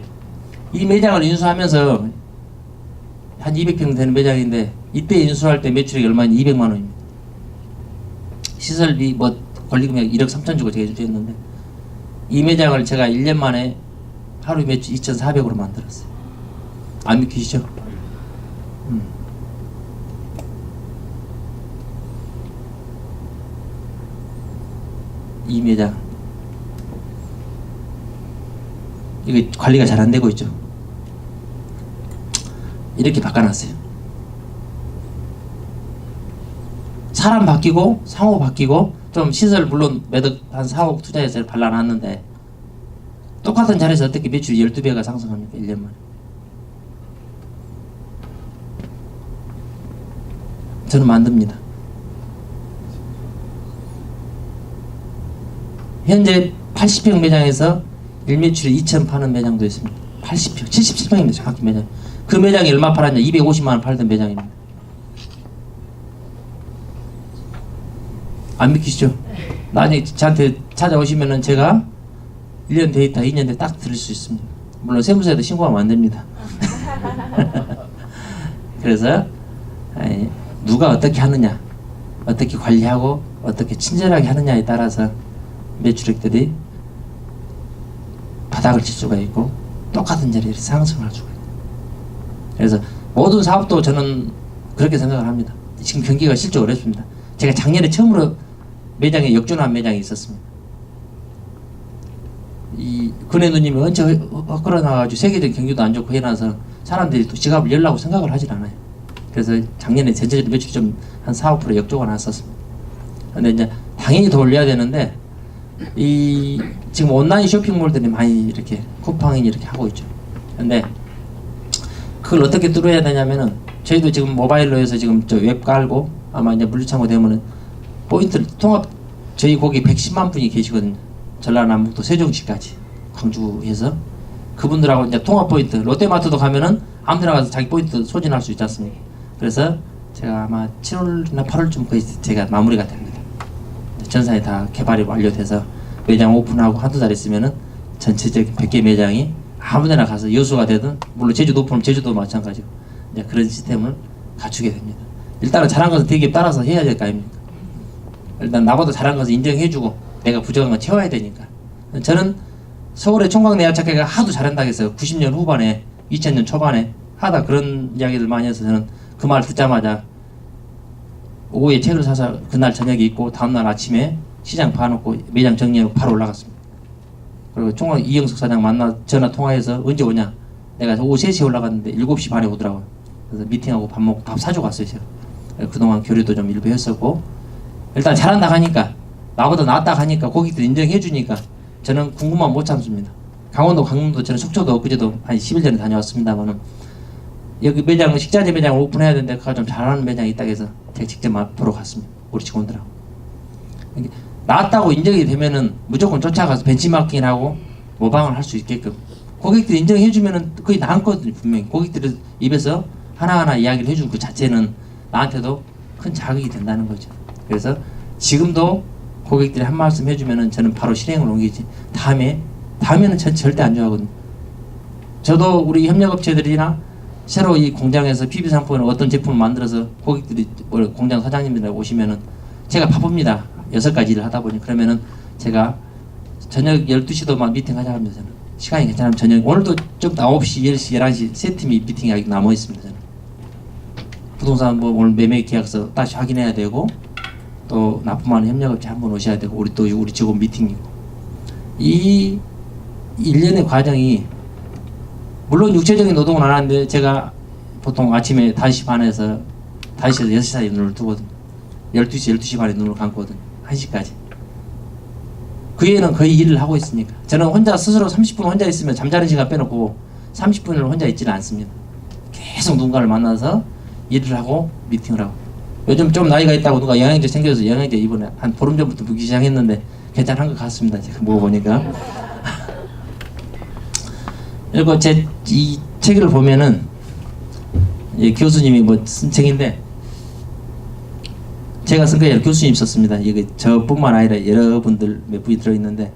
이 매장을 인수하면서 한 200평 되는 매장인데 이때 인수할 때 매출이 얼마냐? 200만 원입니다. 시설비 뭐 권리금액 1억 3천 주고 제가 인수했는데 이 매장을 제가 1년 만에 하루 매출 2,400으로 만들었어요. 안 믿기시죠? 이 매장 이거 관리가 잘 안 되고 있죠. 이렇게 바꿔놨어요. 사람 바뀌고 상호 바뀌고 좀 시설 물론 매덕 한 4억 투자해서 발라놨는데 똑같은 자리에서 어떻게 매출이 12배가 상승합니까? 1년 만에. 저는 만듭니다. 현재 80평 매장에서 1매출이 2천 파는 매장도 있습니다. 80평, 77평입니다. 정확히 매장. 그 매장이 얼마 팔았냐? 250만 원 팔던 매장입니다. 안 믿기시죠? 나중에 저한테 찾아오시면은 제가 1년 데이터, 2년 데이터 딱 드릴 수 있습니다. 물론 세무서에도 신고하면 안 됩니다. 그래서 누가 어떻게 하느냐, 어떻게 관리하고 어떻게 친절하게 하느냐에 따라서 매출액들이 바닥을 칠 수가 있고 똑같은 자리에 상승할 수가 있고, 그래서 모든 사업도 저는 그렇게 생각을 합니다. 지금 경기가 실제 어렵습니다. 제가 작년에 처음으로 매장에 역전한 매장이 있었습니다. 이 근혜 누님이 언제 헛걸어나가지고 세계적인 경기도 안 좋고 해놔서 사람들이 또 지갑을 열라고 생각을 하질 않아요. 그래서 작년에 전체적으로 매출이 좀 한 4, 5% 역조가 났었습니다. 근데 이제 당연히 더 올려야 되는데 지금 온라인 쇼핑몰들이 많이 이렇게 쿠팡이 이렇게 하고 있죠. 근데 그걸 어떻게 뚫어야 되냐면은 저희도 지금 모바일로 해서 지금 저 웹 깔고 아마 이제 물류창고 되면은 포인트를 통합 저희 거기 110만 분이 계시거든요. 전라남북도 세종시까지 광주에서 그분들하고 이제 통합 포인트 롯데마트도 가면은 아무데나 가서 자기 포인트 소진할 수 있지 않습니까? 그래서 제가 아마 7월이나 8월쯤 거의 제가 마무리가 됩니다. 전산이 다 개발이 완료돼서 매장 오픈하고 한두 달 있으면은 전체적인 100개 매장이 아무데나 가서 여수가 되든 물론 제주도 오픈하면 제주도 마찬가지고 이제 그런 시스템을 갖추게 됩니다. 일단은 잘한 것은 대기업 따라서 해야 될 거 아닙니까? 일단 나보다 잘한 것은 인정해주고 내가 부족한 건 채워야 되니까. 저는 서울의 총각내야착회가 하도 잘한다고 해서 90년 후반에 2000년 초반에 하다 그런 이야기를 많이 해서 저는 그 말 듣자마자 오후에 책을 사서 그날 저녁에 읽고 다음날 아침에 시장 봐놓고 매장 정리하고 바로 올라갔습니다. 그리고 총각 이영숙 사장 만나 전화 통화해서 언제 오냐? 내가 오후 3시에 올라갔는데 7시 반에 오더라고요. 그래서 미팅하고 밥 먹고 밥 사주고 왔어요. 제가. 그동안 교류도 좀 일부 했었고 일단 잘한다 하니까 나보다 낫다 하니까 고객들 인정해 주니까 저는 궁금하면 못 참습니다. 강원도 강릉도 저는 속초도 엊그제도 한 10일 전에 다녀왔습니다만은 여기 매장 식자재 매장을 오픈해야 되는데 그가 좀 잘하는 매장이 있다고 해서 제가 직접 보러 갔습니다. 우리 직원들하고. 낫다고 인정이 되면은 무조건 쫓아가서 벤치마킹하고 모방을 할 수 있게끔 고객들이 인정해 주면은 거의 나았거든요. 분명히 고객들 입에서 하나하나 이야기를 해준 그 자체는 나한테도 큰 자극이 된다는 거죠. 그래서 지금도 고객들이 한 말씀 해주면은 저는 바로 실행을 옮기지. 다음에는 전 절대 안 좋아하거든요. 저도 우리 협력업체들이나 새로 이 공장에서 PB 상품을 어떤 제품을 만들어서 고객들이 공장 사장님들 오시면은 제가 바쁩니다. 6가지 일을 하다 보니 그러면은 제가 저녁 12시도 막 미팅 하자 합니다. 저는 시간이 괜찮으면 저녁 오늘도 좀 9시, 10시, 11시 세 팀이 미팅이 아직 남아 있습니다. 저는 부동산 뭐 오늘 매매 계약서 다시 확인해야 되고 또 납품하는 협력업체 한 번 오셔야 되고 우리 또 우리 직원 미팅이고 이 일련의 과정이 물론 육체적인 노동은 안 하는데 제가 보통 아침에 5시 반에서 5시에서 6시 사이에 눈을 뜨거든요. 12시 반에 눈을 감거든요. 1시까지. 그 애는 거의 일을 하고 있으니까 저는 혼자 스스로 30분 혼자 있으면 잠자는 시간 빼놓고 30분을 혼자 있지는 않습니다. 계속 누군가를 만나서 일을 하고 미팅을 하고 요즘 좀 나이가 있다고 누가 영양제 챙겨서 영양제 이번에 한 보름 전부터 먹기 시작했는데 괜찮은 것 같습니다. 제가 먹어보니까. 그리고 제 이 책을 보면은 교수님이 뭐 쓴 책인데 제가 쓴 거에 교수님 썼습니다. 이게 저뿐만 아니라 여러분들 몇 분이 들어있는데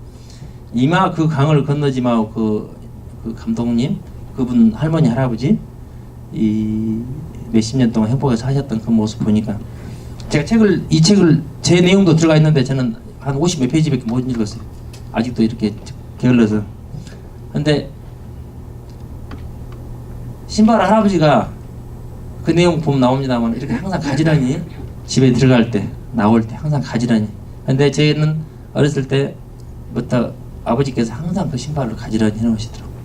이마 그 강을 건너지 마고 그 감독님 그분 할머니 할아버지 이 몇십 년 동안 행복해서 하셨던 그 모습 보니까 제가 이 책을 제 내용도 들어가 있는데 저는 한 50 몇 페이지밖에 못 읽었어요. 아직도 이렇게 게을러서. 근데 신발 할아버지가 그 내용 보면 나옵니다만 이렇게 항상 가지런히 집에 들어갈 때 나올 때 항상 가지런히. 근데 저는 어렸을 때부터 아버지께서 항상 그 신발을 가지런히 해놓으시더라고요.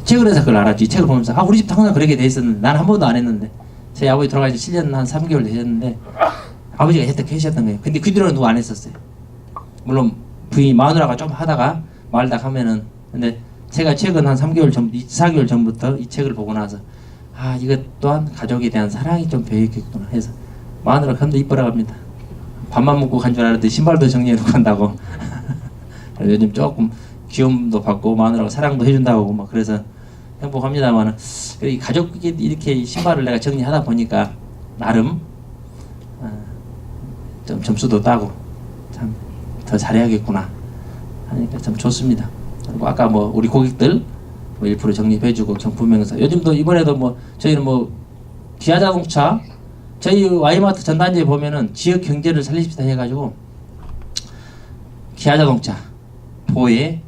최근에서 그걸 알았지. 이 책을 보면서 우리 집도 항상 그렇게 돼 있었는데 난 한 번도 안 했는데 저희 아버지 돌아가신 지 7년 한 3개월 되셨는데 아버지가 혜택 하셨던 거예요. 근데 그 뒤로는 누가 안 했었어요. 물론 부인 마누라가 좀 하다가 말다 하면은. 근데 제가 최근 한 3개월 전 4개월 전부터 이 책을 보고 나서 이것 또한 가족에 대한 사랑이 좀 배어있겠구나 해서 마누라가 감도 이뻐라 합니다. 밥만 먹고 간 줄 알았더니 신발도 정리해놓고 간다고. 요즘 조금 귀여움도 받고 마누라가 사랑도 해준다고 막 그래서 행복합니다만 이 가족이 이렇게 신발을 내가 정리하다 보니까 나름 좀 점수도 따고 참 더 잘해야겠구나 하니까 참 좋습니다. 그리고 아까 뭐 우리 고객들 뭐 1% 적립해주고 경품명사 요즘도 이번에도 뭐 저희는 뭐 기아자동차 저희 Y마트 전단지에 보면은 지역 경제를 살립시다 해가지고 기아자동차 보혜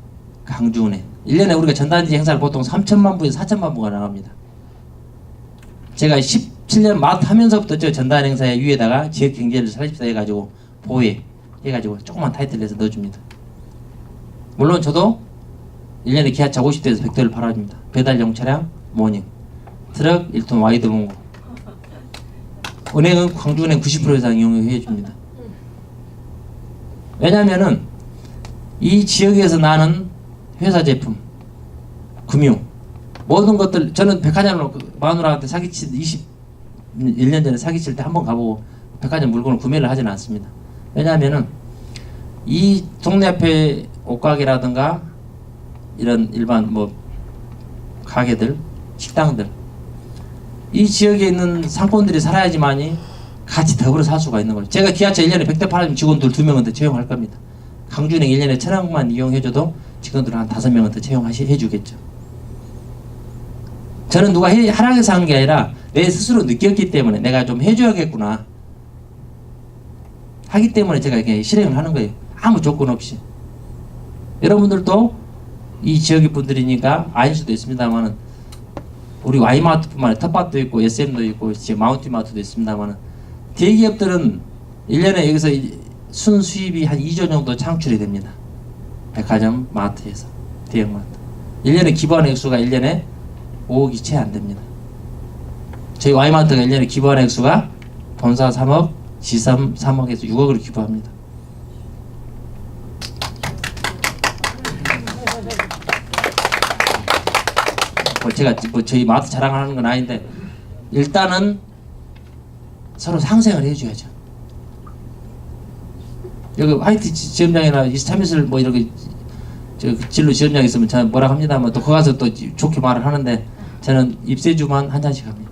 강주은행 1년에 우리가 전단지 행사를 보통 3천만 부에서 4천만 부가 나갑니다. 제가 17년 마트 하면서부터 저 전단 행사에 위에다가 지역 경제를 살립시다 해가지고 보혜 해가지고 조그만 타이틀 내서 넣어줍니다. 물론 저도 1년에 기아차 50대에서 100대를 팔아줍니다. 배달용 차량 모닝 트럭 1톤 와이드 봉고 은행은 광주은행 90% 이상 이용해 줍니다. 왜냐면은 이 지역에서 나는 회사 제품, 금융 모든 것들 저는 백화점으로 마누라한테 사기치 21년 전에 사기칠 때 한번 가보고 백화점 물건을 구매를 하지는 않습니다. 왜냐하면은 이 동네 앞에 옷가게라든가 이런 일반 뭐 가게들, 식당들 이 지역에 있는 상권들이 살아야지만이 같이 더불어 살 수가 있는 거죠. 제가 기아차 1년에 100대 팔아주면 직원들 2명은 더 채용할 겁니다. 강주은행 1년에 1,000원만 이용해줘도 직원들 한 5명은 더 채용해주겠죠. 저는 누가 하라해서 하는 게 아니라 내 스스로 느꼈기 때문에 내가 좀 해줘야겠구나 하기 때문에 제가 이렇게 실행을 하는 거예요. 아무 조건 없이. 여러분들도 이 지역의 분들이니까 아닐 수도 있습니다만은 우리 Y마트뿐만 아니라 텃밭도 있고 SM도 있고 마운틴마트도 있습니다만은 대기업들은 1년에 여기서 순수입이 한 2조 정도 창출이 됩니다. 백화점 마트에서 대형마트 1년에 기부하는 액수가 1년에 5억이 채 안 됩니다. 저희 Y마트가 1년에 기부하는 액수가 본사 3억 지삼 3억에서 6억을 기부합니다. 제가 뭐 저희 마트 자랑하는 건 아닌데 일단은 서로 상생을 해줘야죠. 여기 화이트 지점장이나 이스타미슬 뭐 이렇게 저 진로 지점장 있으면 저는 뭐라 합니다만 또 거기 가서 또 좋게 말을 하는데 저는 입세주만 한 잔씩 합니다.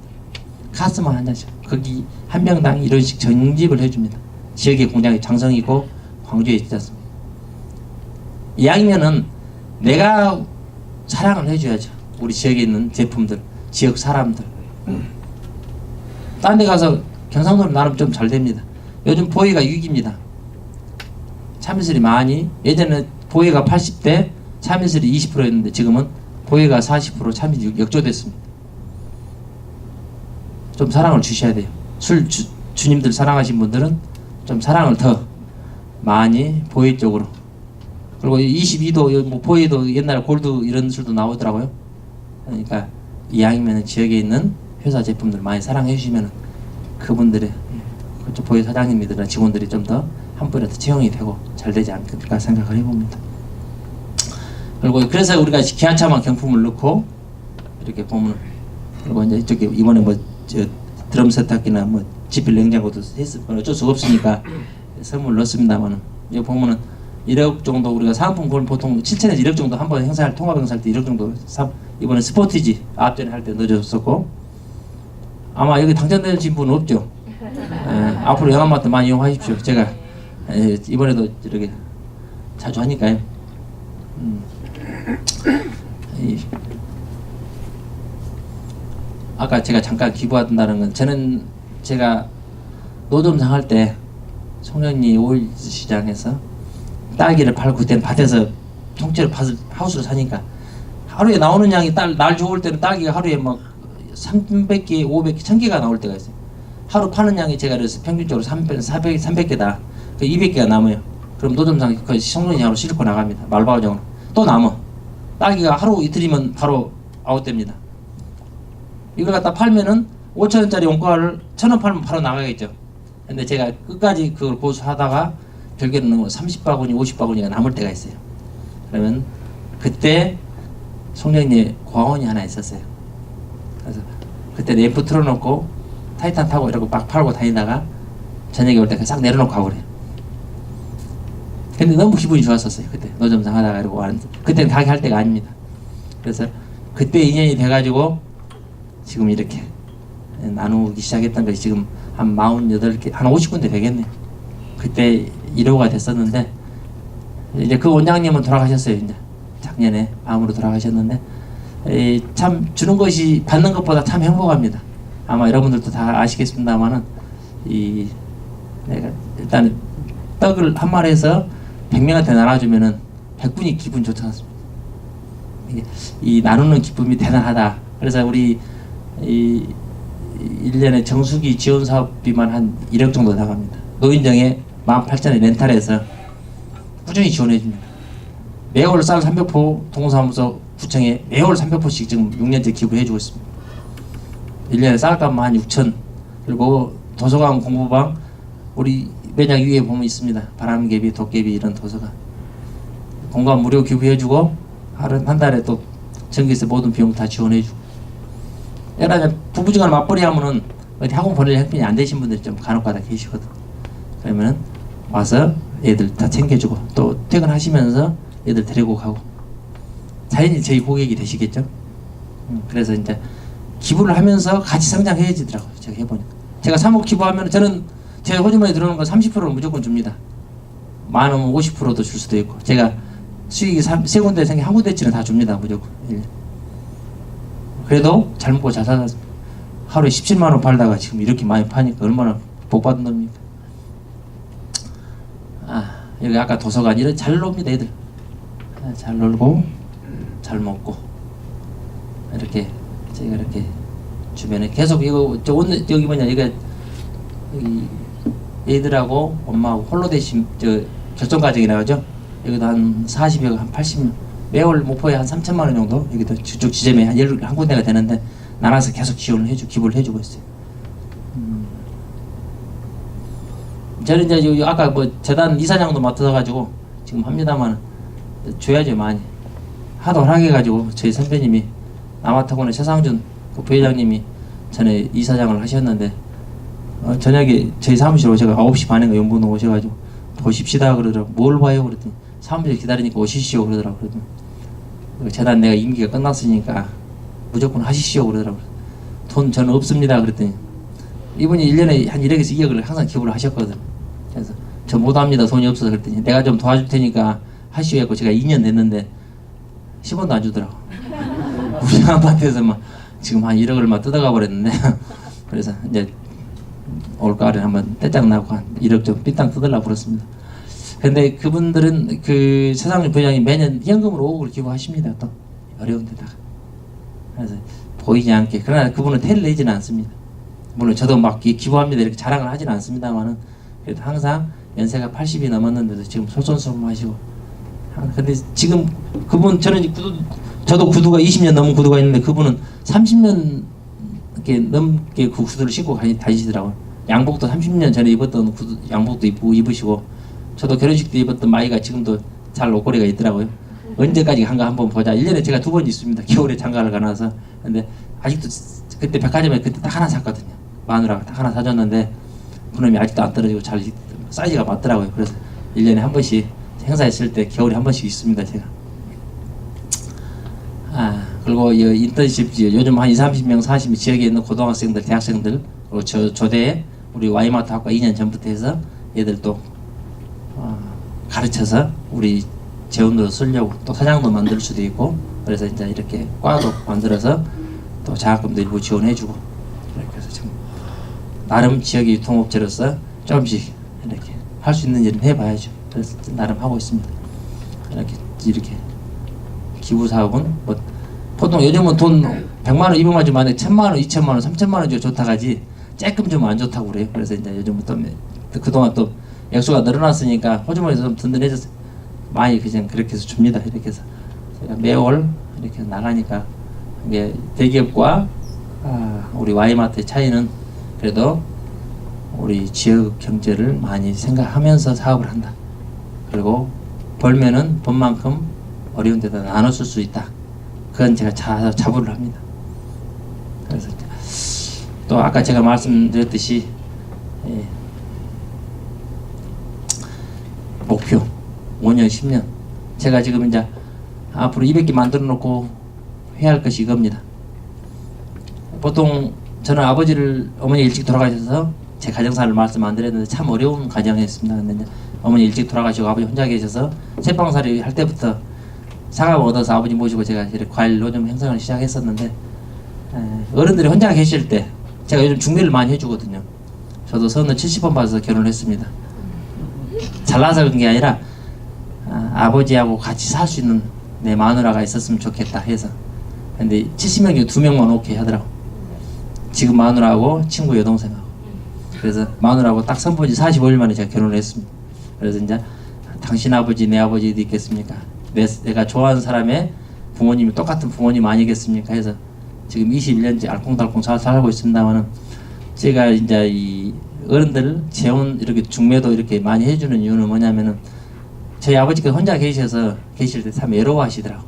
카스만 한 잔씩. 거기 한 명당 이런 식 정집을 해줍니다. 지역의 공장이 장성이고 광주에 있지 않습니까? 이왕이면은 내가 사랑을 해줘야죠. 우리 지역에 있는 제품들, 지역 사람들. 딴 데 가서 경상도는 나름 좀 잘 됩니다. 요즘 보혜가 6입니다. 참이슬이 많이 예전에 보혜가 80대 참이슬이 20%였는데 지금은 보혜가 40% 참이슬이 역조됐습니다. 좀 사랑을 주셔야 돼요. 주님들 사랑하신 분들은 좀 사랑을 더 많이 보혜 쪽으로. 그리고 22도 뭐 보혜도 옛날에 골드 이런 술도 나오더라고요. 그러니까 이왕이면 지역에 있는 회사 제품들 많이 사랑해 주시면 그분들의 그쪽 보혜 사장님들이나 직원들이 좀 더 한 번이라도 채용이 되고 잘 되지 않을까 생각을 해봅니다. 그리고 그래서 우리가 기아차만 경품을 넣고 이렇게 보면, 그리고 이제 이쪽에 이번에 뭐 저 드럼 세탁기나 뭐 지필 냉장고도 했을 건 어쩔 수가 없으니까 선물 넣었습니다만은, 여기 보면은 1억 정도 우리가 사은품을 보통 7천에서 1억 정도 한번 행사할 통합 행사할 때 1억 정도 이번에 스포티지 앞전에 할 때 넣어줬었고, 아마 여기 당첨되신 분은 없죠. 앞으로 영암마트 많이 이용하십시오. 제가 이번에도 이렇게 자주 하니까요. 아까 제가 잠깐 기부한다는 건, 저는 제가 노점상 할 때 송년리 오일 시장에서 딸기를 팔고, 그때는 밭에서 통째로 하우스를 사니까 하루에 나오는 양이 날 좋을 때는 딸기가 하루에 막 300개, 500개, 1000개가 나올 때가 있어요. 하루 파는 양이 제가 그래서 평균적으로 300개다. 200개가 남아요. 그럼 노점상 거의 송년리하러 싣고 나갑니다. 말바우정으로. 또 남아. 딸기가 하루 이틀이면 바로 아웃됩니다. 이걸 갖다 팔면은 5,000원짜리 원가를 1,000원 팔면 바로 나가겠죠. 근데 제가 끝까지 그걸 고수하다가 결국에는 30바구니, 50바구니가 남을 때가 있어요. 그러면 그때 송년리에 고아원이 하나 있었어요. 그래서 그때 램프 틀어놓고 타이탄 타고 이러고 막 팔고 다니다가 저녁에 올 때 싹 내려놓고 가고 그래요. 근데 너무 기분이 좋았었어요. 그때 노점상 하다가 이러고 하는데, 그때는 가게 할 때가 아닙니다. 그래서 그때 인연이 돼가지고 지금 이렇게 나누기 시작했던 것이 지금 한 48개, 한 50군데 되겠네요. 그때 1호가 됐었는데, 이제 그 원장님은 돌아가셨어요. 이제 작년에 암으로 돌아가셨는데, 참 주는 것이 받는 것보다 참 행복합니다. 아마 여러분들도 다 아시겠습니다만은, 내가 일단 떡을 한 마리에서 100명한테 나눠주면은 100분이 기분 좋지 않습니까? 이 나누는 기쁨이 대단하다. 그래서 우리 1년에 정수기 지원 사업비만 한 1억 정도 나갑니다. 노인정에 18,000원 렌탈해서 꾸준히 지원해 줍니다. 매월 쌀 300포 동사무소 구청에 매월 300포씩 지금 6년째 기부해 주고 있습니다. 1년에 쌀값만 한 6천. 그리고 도서관 공부방 우리 매장 위에 보면 있습니다. 바람개비, 도깨비 이런 도서관. 공간 무료 기부해주고 한 달에 또 전기세 모든 비용 다 지원해주고. 예를 부부지간 맞벌이 하면은 어디 학원 보낼 형편이 안 되신 분들이 좀 간혹가다 계시거든. 그러면은 와서 애들 다 챙겨주고 또 퇴근하시면서 애들 데리고 가고. 자연히 저희 고객이 되시겠죠. 그래서 이제 기부를 하면서 같이 성장해지더라고요. 제가 해보니까. 제가 3억 기부하면 저는 제 호주머니에 들어오는 건 30%를 무조건 줍니다. 많으면 50%도 줄 수도 있고. 제가 수익이 세 군데 생겨 한 군데치는 다 줍니다. 무조건. 그래도 잘 먹고 잘 살았습니다. 하루에 17만 원 팔다가 지금 이렇게 많이 파니까 얼마나 복 받은 놈입니까? 여기 아까 도서관 이런 잘 놉니다. 애들 잘 놀고 잘 먹고 이렇게 저희가 이렇게 주변에 계속 이거 여기 뭐냐 이거 여기 애들하고 엄마하고 홀로 대신 결정 과정이라 하죠. 여기도 한 40여 한 80명 매월 목포에 한 3천만 원 정도 여기도 저쪽 지점에 한 군데가 되는데 나눠서 계속 지원을 기부를 해주고 있어요. 저는 이제 아까 뭐 재단 이사장도 맡아가지고 지금 합니다만 줘야죠 많이. 하도 허락해가지고 저희 선배님이 남아타고는 최상준 그 부회장님이 전에 이사장을 하셨는데 저녁에 저희 사무실 오셔가 9시 반인가 연분으로 오셔가지고 보십시다 그러더라고. 뭘 봐요 그랬더니 사무실 기다리니까 오시시오 그러더라고. 그랬더니 재단 내가 임기가 끝났으니까 무조건 하시시오 그러더라고. 돈 저는 없습니다 그랬더니 이분이 1년에 한 1억에서 2억을 항상 기부를 하셨거든. 그래서 저 못합니다 돈이 없어서 그랬더니 내가 좀 도와줄 테니까 하시오 했고 제가 2년 됐는데 10원도 안 주더라고. 우리 아파트에서 막 지금 한 1억을 막 뜯어가 버렸는데 그래서 이제 올가을에 한번 떼짝 나고 한 1억 좀 삐땅 뜯으려고 그렇습니다. 근데 그분들은 그 최상준 부회장이 매년 현금으로 5억을 기부하십니다. 또 어려운 데다가. 그래서 보이지 않게. 그러나 그분은 태를 내지는 않습니다. 물론 저도 막 기부합니다 이렇게 자랑을 하지는 않습니다만은 그래도 항상 연세가 80이 넘었는데도 지금 솔선수범하시고. 근데 지금 그분 저는 저도 구두가 20년 넘은 구두가 있는데 그분은 30년 이렇게 넘게 그 구두를 신고 다니시더라고요. 양복도 30년 전에 입었던 구두 양복도 입으시고, 저도 결혼식 때 입었던 마이가 지금도 잘 옷걸이가 있더라고요. 언제까지 한가 한번 보자. 1년에 제가 2번 있습니다. 겨울에 장가를 가나서. 근데 아직도 그때 백화점에 그때 딱 하나 샀거든요. 마누라가 딱 하나 사줬는데 그놈이 아직도 안 떨어지고 잘 사이즈가 맞더라고요. 그래서 1년에 한 번씩 행사했을 때 겨울에 한 번씩 있습니다. 제가. 그리고 인턴십 요즘 한 20-30명 40명 지역에 있는 고등학생들, 대학생들, 그리고 조대에 우리 와이마트 학과 2년 전부터 해서 얘들 또 가르쳐서 우리 재원으로 쓰려고, 또 사장도 만들 수도 있고, 그래서 이제 이렇게 과도 만들어서 또 장학금도 일부 지원해주고, 이렇게 해서 지금 나름 지역 유통업체로서 조금씩 이렇게 할 수 있는 일은 해봐야죠. 그래서 나름 하고 있습니다. 이렇게 기부 사업은 뭐 보통 요즘은 돈 100만 원, 200만 원 주면 안 돼. 1000만 원, 2000만 원, 3000만 원 주면 좋다 가지. 조금 주면 안 좋다고 그래요. 그래서 이제 요즘은 또 그동안 또 액수가 늘어났으니까 호주머니에서 좀 든든해져서 많이 그냥 그렇게 해서 줍니다. 이렇게 해서 제가 매월 이렇게 나가니까 이게 대기업과 우리 와이마트의 차이는 그래도 우리 지역 경제를 많이 생각하면서 사업을 한다. 그리고 벌면은 번만큼 어려운 데다 나눠 쓸 수 있다. 그건 제가 자부를 합니다. 그래서 또 아까 제가 말씀드렸듯이 목표 5년 10년 제가 지금 이제 앞으로 200개 만들어 놓고 해야 할 것이 이겁니다. 보통 저는 어머니 일찍 돌아가셔서 제 가정사를 말씀 안 드렸는데 참 어려운 가정이었습니다. 근데 어머니 일찍 돌아가시고 아버지 혼자 계셔서 새빵살이 할 때부터 사과를 얻어서 아버지 모시고 제가 이렇게 과일 노점 행사를 시작했었는데, 어른들이 혼자 계실 때 제가 요즘 중매를 많이 해주거든요. 저도 서너 70번 받아서 결혼을 했습니다. 잘나서 그런 게 아니라 아버지하고 같이 살 수 있는 내 마누라가 있었으면 좋겠다 해서. 근데 70명 중에 2명만 오케이 하더라고. 지금 마누라하고 친구 여동생하고. 그래서 마누라하고 딱 선보지 45일 만에 제가 결혼을 했습니다. 그래서 이제 당신 아버지 내 아버지도 있겠습니까? 내가 좋아하는 사람의 부모님이 똑같은 부모님 아니겠습니까? 해서 지금 21년째 알콩달콩 잘 살고 있습니다만은, 제가 이제 이 어른들 재혼 이렇게 중매도 이렇게 많이 해주는 이유는 뭐냐면은, 저희 아버지가 혼자 계실 때 참 외로워하시더라고.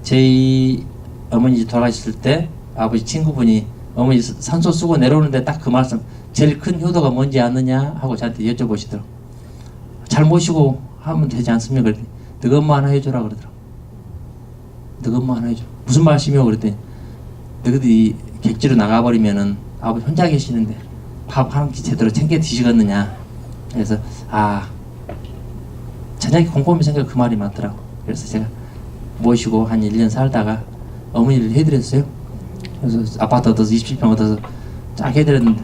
저희 어머니 돌아가셨을 때 아버지 친구분이 어머니 산소 쓰고 내려오는데 딱 그 말씀, 제일 큰 효도가 뭔지 아느냐 하고 저한테 여쭤보시더라고. 잘 모시고 하면 되지 않습니까? 그랬더니 너 엄마 하나 해줘라 그러더라고. 너 엄마 하나 해줘. 무슨 말씀이요? 그랬더니 너희들이 객지로 나가버리면은 아버지 혼자 계시는데 밥 한 끼 제대로 챙겨 드시겠느냐. 그래서 저녁에 곰곰이 생각해 그 말이 맞더라고. 그래서 제가 모시고 한 1년 살다가 어머니를 해드렸어요. 그래서 아파트 얻어서 27평 얻어서 쫙 해드렸는데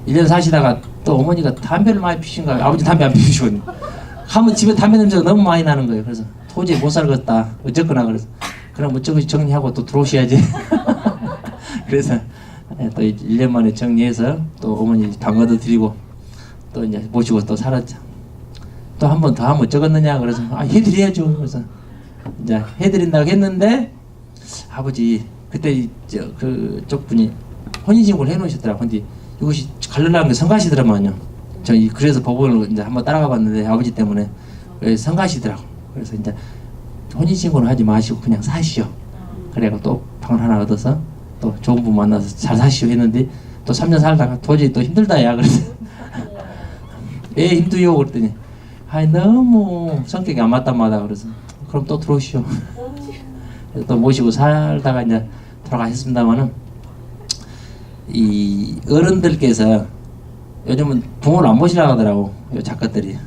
1년 사시다가 또 어머니가 담배를 많이 피신 거예요. 아버지 담배 안 피우시거든요. 하면 집에 담배 냄새가 너무 많이 나는 거예요. 그래서 도저히 못 살겠다. 어쨌거나 그래서 그럼 어쩌고 정리하고 또 들어오셔야지. 그래서 또 1년 만에 정리해서 또 어머니 방 얻어드리고 또 이제 모시고 또 살았죠. 또 한 번 더 하면 어쩌겠느냐 그래서 해드려야죠. 그래서 이제 해드린다고 했는데 아버지 그때 그쪽 분이 혼인신고를 해놓으셨더라고. 근데 이것이 갈르려는 게 성가시더라만요. 그래서 법원을 이제 한번 따라가 봤는데 아버지 때문에 성가시더라고. 그래서 이제 혼인신고는 하지 마시고 그냥 사시오. 그래가 또 방을 하나 얻어서 또 좋은 분 만나서 잘 사시오 했는데 또 3년 살다가 도저히 또 힘들다 야 그래서 왜 힘들요 그랬더니 너무 성격이 안 맞단 말이야. 그래서 그럼 또 들어오시오. 그래서 또 모시고 살다가 이제 돌아가셨습니다만은, 이 어른들께서 요즘은 부모를 안 모시라고 하더라고. 요 작가들이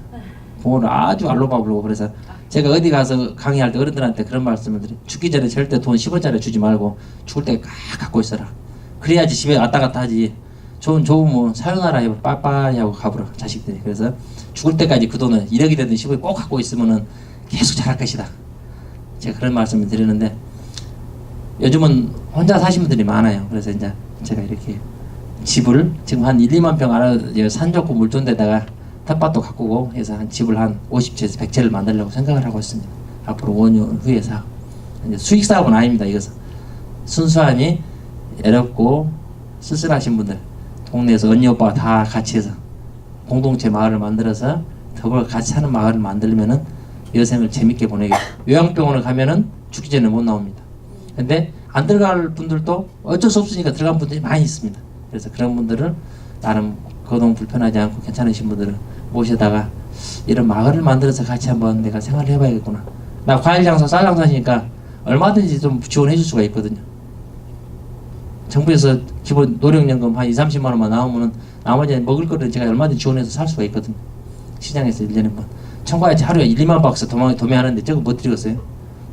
부모를 아주 알로바 부르고. 그래서 제가 어디 가서 강의할 때 어른들한테 그런 말씀을 드려요. 죽기 전에 절대 돈 10원짜리 주지 말고 죽을 때 갖고 있어라. 그래야지 집에 왔다 갔다 하지. 좋으면 사요나라 하고 빠빠이 하고 가버려 자식들이. 그래서 죽을 때까지 그 돈을 1억이 되든 10억이 꼭 갖고 있으면은 계속 잘할 것이다. 제가 그런 말씀을 드리는데 요즘은 혼자 사신 분들이 많아요. 그래서 이제 제가 이렇게 집을 지금 한 1, 2만 평 알아 산 좋고 물 좋은 데다가 텃밭도 가꾸고 해서 한 집을 한 50채에서 100채를 만들려고 생각을 하고 있습니다. 앞으로 5년 후에 사업. 이제 수익 사업은 아닙니다. 이것은 순수하니 애롭고 쓸쓸하신 분들, 동네에서 언니 오빠가 다 같이 해서 공동체 마을을 만들어서 더불어 같이 사는 마을을 만들면은 여생을 재밌게 보내게. 요양병원을 가면은 죽기 전에 못 나옵니다. 근데 안 들어갈 분들도 어쩔 수 없으니까 들어간 분들이 많이 있습니다. 그래서 그런 분들을 나름 거동 불편하지 않고 괜찮으신 분들을 모셔다가 이런 마을을 만들어서 같이 한번 내가 생활을 해봐야겠구나. 나 과일 장사, 쌀 장사니까 얼마든지 좀 지원해 줄 수가 있거든요. 정부에서 기본 노령연금 한 2, 30만 원만 나오면은 나머지 먹을 거를 제가 얼마든지 지원해서 살 수가 있거든요. 시장에서 1년에 한 번. 청과같이 하루에 1, 2만 박스 도매하는데 저거 못 드리겠어요?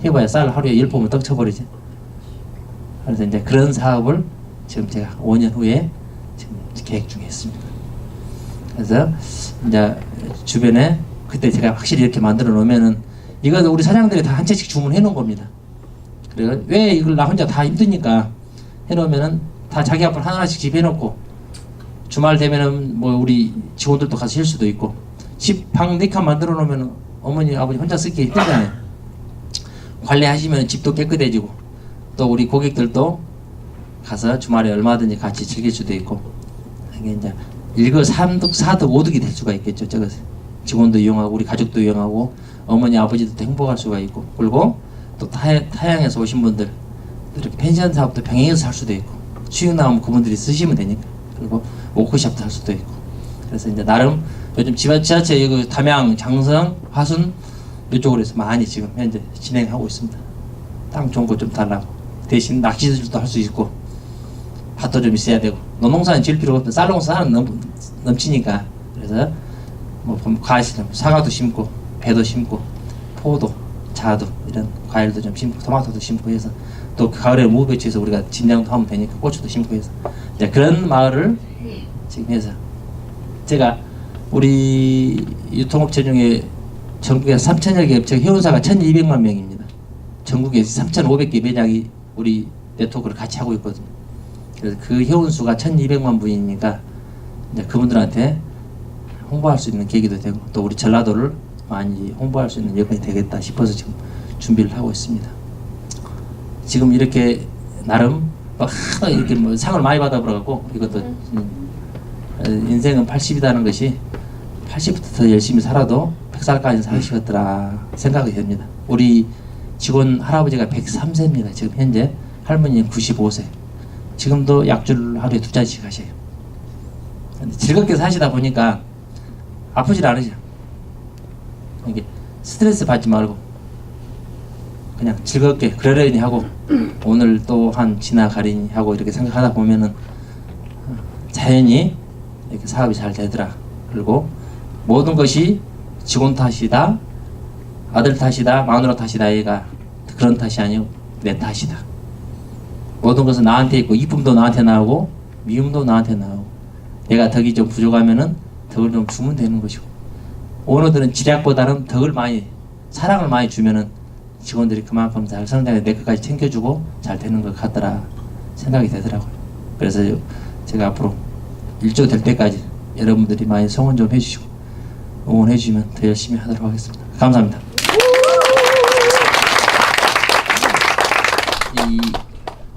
해봐야 쌀 하루에 10포면 떡 쳐버리지. 그래서 이제 그런 사업을 지금 제가 5년 후에 지금 계획 중에 있습니다. 그래서 이제 주변에 그때 제가 확실히 이렇게 만들어 놓으면은 이거 우리 사장들이 다 한 채씩 주문해 놓은 겁니다. 그래서 왜 이걸 나 혼자 다 힘드니까 해놓으면은 다 자기 앞으로 하나씩 집 해놓고 주말 되면은 뭐 우리 직원들도 가서 쉴 수도 있고 집 방 4칸 만들어 놓으면 어머니 아버지 혼자 쓰기 힘들잖아요. 관리하시면 집도 깨끗해지고 또 우리 고객들도 가서 주말에 얼마든지 같이 즐길 수도 있고 이게 이제 일거 삼득 사득 오득이 될 수가 있겠죠. 저거 직원도 이용하고 우리 가족도 이용하고 어머니 아버지도 행복할 수가 있고 그리고 또 타양에서 오신 분들 이렇게 펜션 사업도 병행해서 살 수도 있고 수익 나오면 그분들이 쓰시면 되니까 그리고 워크숍도 할 수도 있고 그래서 이제 나름 요즘 지하철 이거 담양, 장성, 화순 이쪽으로 해서 많이 지금 현재 진행하고 있습니다. 땅 좋은 거 좀 달라고 대신 낚시질도 할 수 있고 밭도 좀 있어야 되고 농사는 지을 필요가 없는데 쌀농사는 넘치니까 그래서 뭐 과일 사과도 심고 배도 심고 포도, 자두 이런 과일도 좀 심고 토마토도 심고 해서 또 가을에 무배치해서 우리가 진량도 하면 되니까 고추도 심고 해서 이제 그런 마을을 지금 해서 제가 우리 유통업체 중에 전국에 3,000여 개 업체 회원사가 1,200만 명입니다. 전국에 3,500개 매장이 우리 네트워크를 같이 하고 있거든요. 그래서 그 회원수가 1,200만 분이니까 이제 그분들한테 홍보할 수 있는 계기도 되고 또 우리 전라도를 많이 홍보할 수 있는 여건이 되겠다 싶어서 지금 준비를 하고 있습니다. 지금 이렇게 나름 막 이렇게 뭐 상을 많이 받아보라고 이것도 인생은 80이라는 것이 80부터 더 열심히 살아도 100살까지는 살시겠더라 생각이 됩니다. 우리 직원 할아버지가 103세입니다. 지금 현재 할머니는 95세. 지금도 약주를 하루에 2잔씩 하셔요. 즐겁게 사시다 보니까 아프질 않으죠. 이게 스트레스 받지 말고 그냥 즐겁게 그러려니 하고 오늘 또 한 지나가리니 하고 이렇게 생각하다 보면은 자연히 이렇게 사업이 잘 되더라. 그리고 모든 것이 직원 탓이다, 아들 탓이다, 마누라 탓이다 얘가 그런 탓이 아니고 내 탓이다. 모든 것은 나한테 있고 이쁨도 나한테 나오고 미움도 나한테 나오고 내가 덕이 좀 부족하면은 덕을 좀 주면 되는 것이고 오너들은 지략보다는 덕을 많이 사랑을 많이 주면은 직원들이 그만큼 잘 성장해 내 것까지 챙겨주고 잘 되는 것 같더라 생각이 되더라고요. 그래서 제가 앞으로 일조 될 때까지 여러분들이 많이 성원 좀 해주시고 응원해 주시면 더 열심히 하도록 하겠습니다. 감사합니다. 이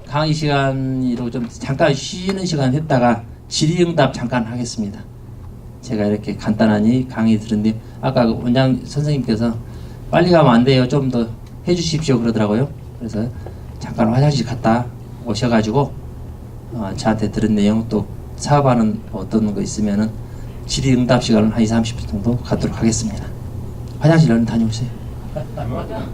강의 시간으로 좀 잠깐 쉬는 시간 했다가 질의응답 잠깐 하겠습니다. 제가 이렇게 간단하니 강의 들은데 아까 그 원장 선생님께서 빨리 가면 안 돼요. 좀 더 해주십시오 그러더라고요. 그래서 잠깐 화장실 갔다 오셔가지고 저한테 들은 내용 또 사업하는 어떤 거 있으면은 질의응답 시간을 한 20, 30분 정도 갖도록 하겠습니다. 화장실 얼른 다녀오세요. 안 가세요?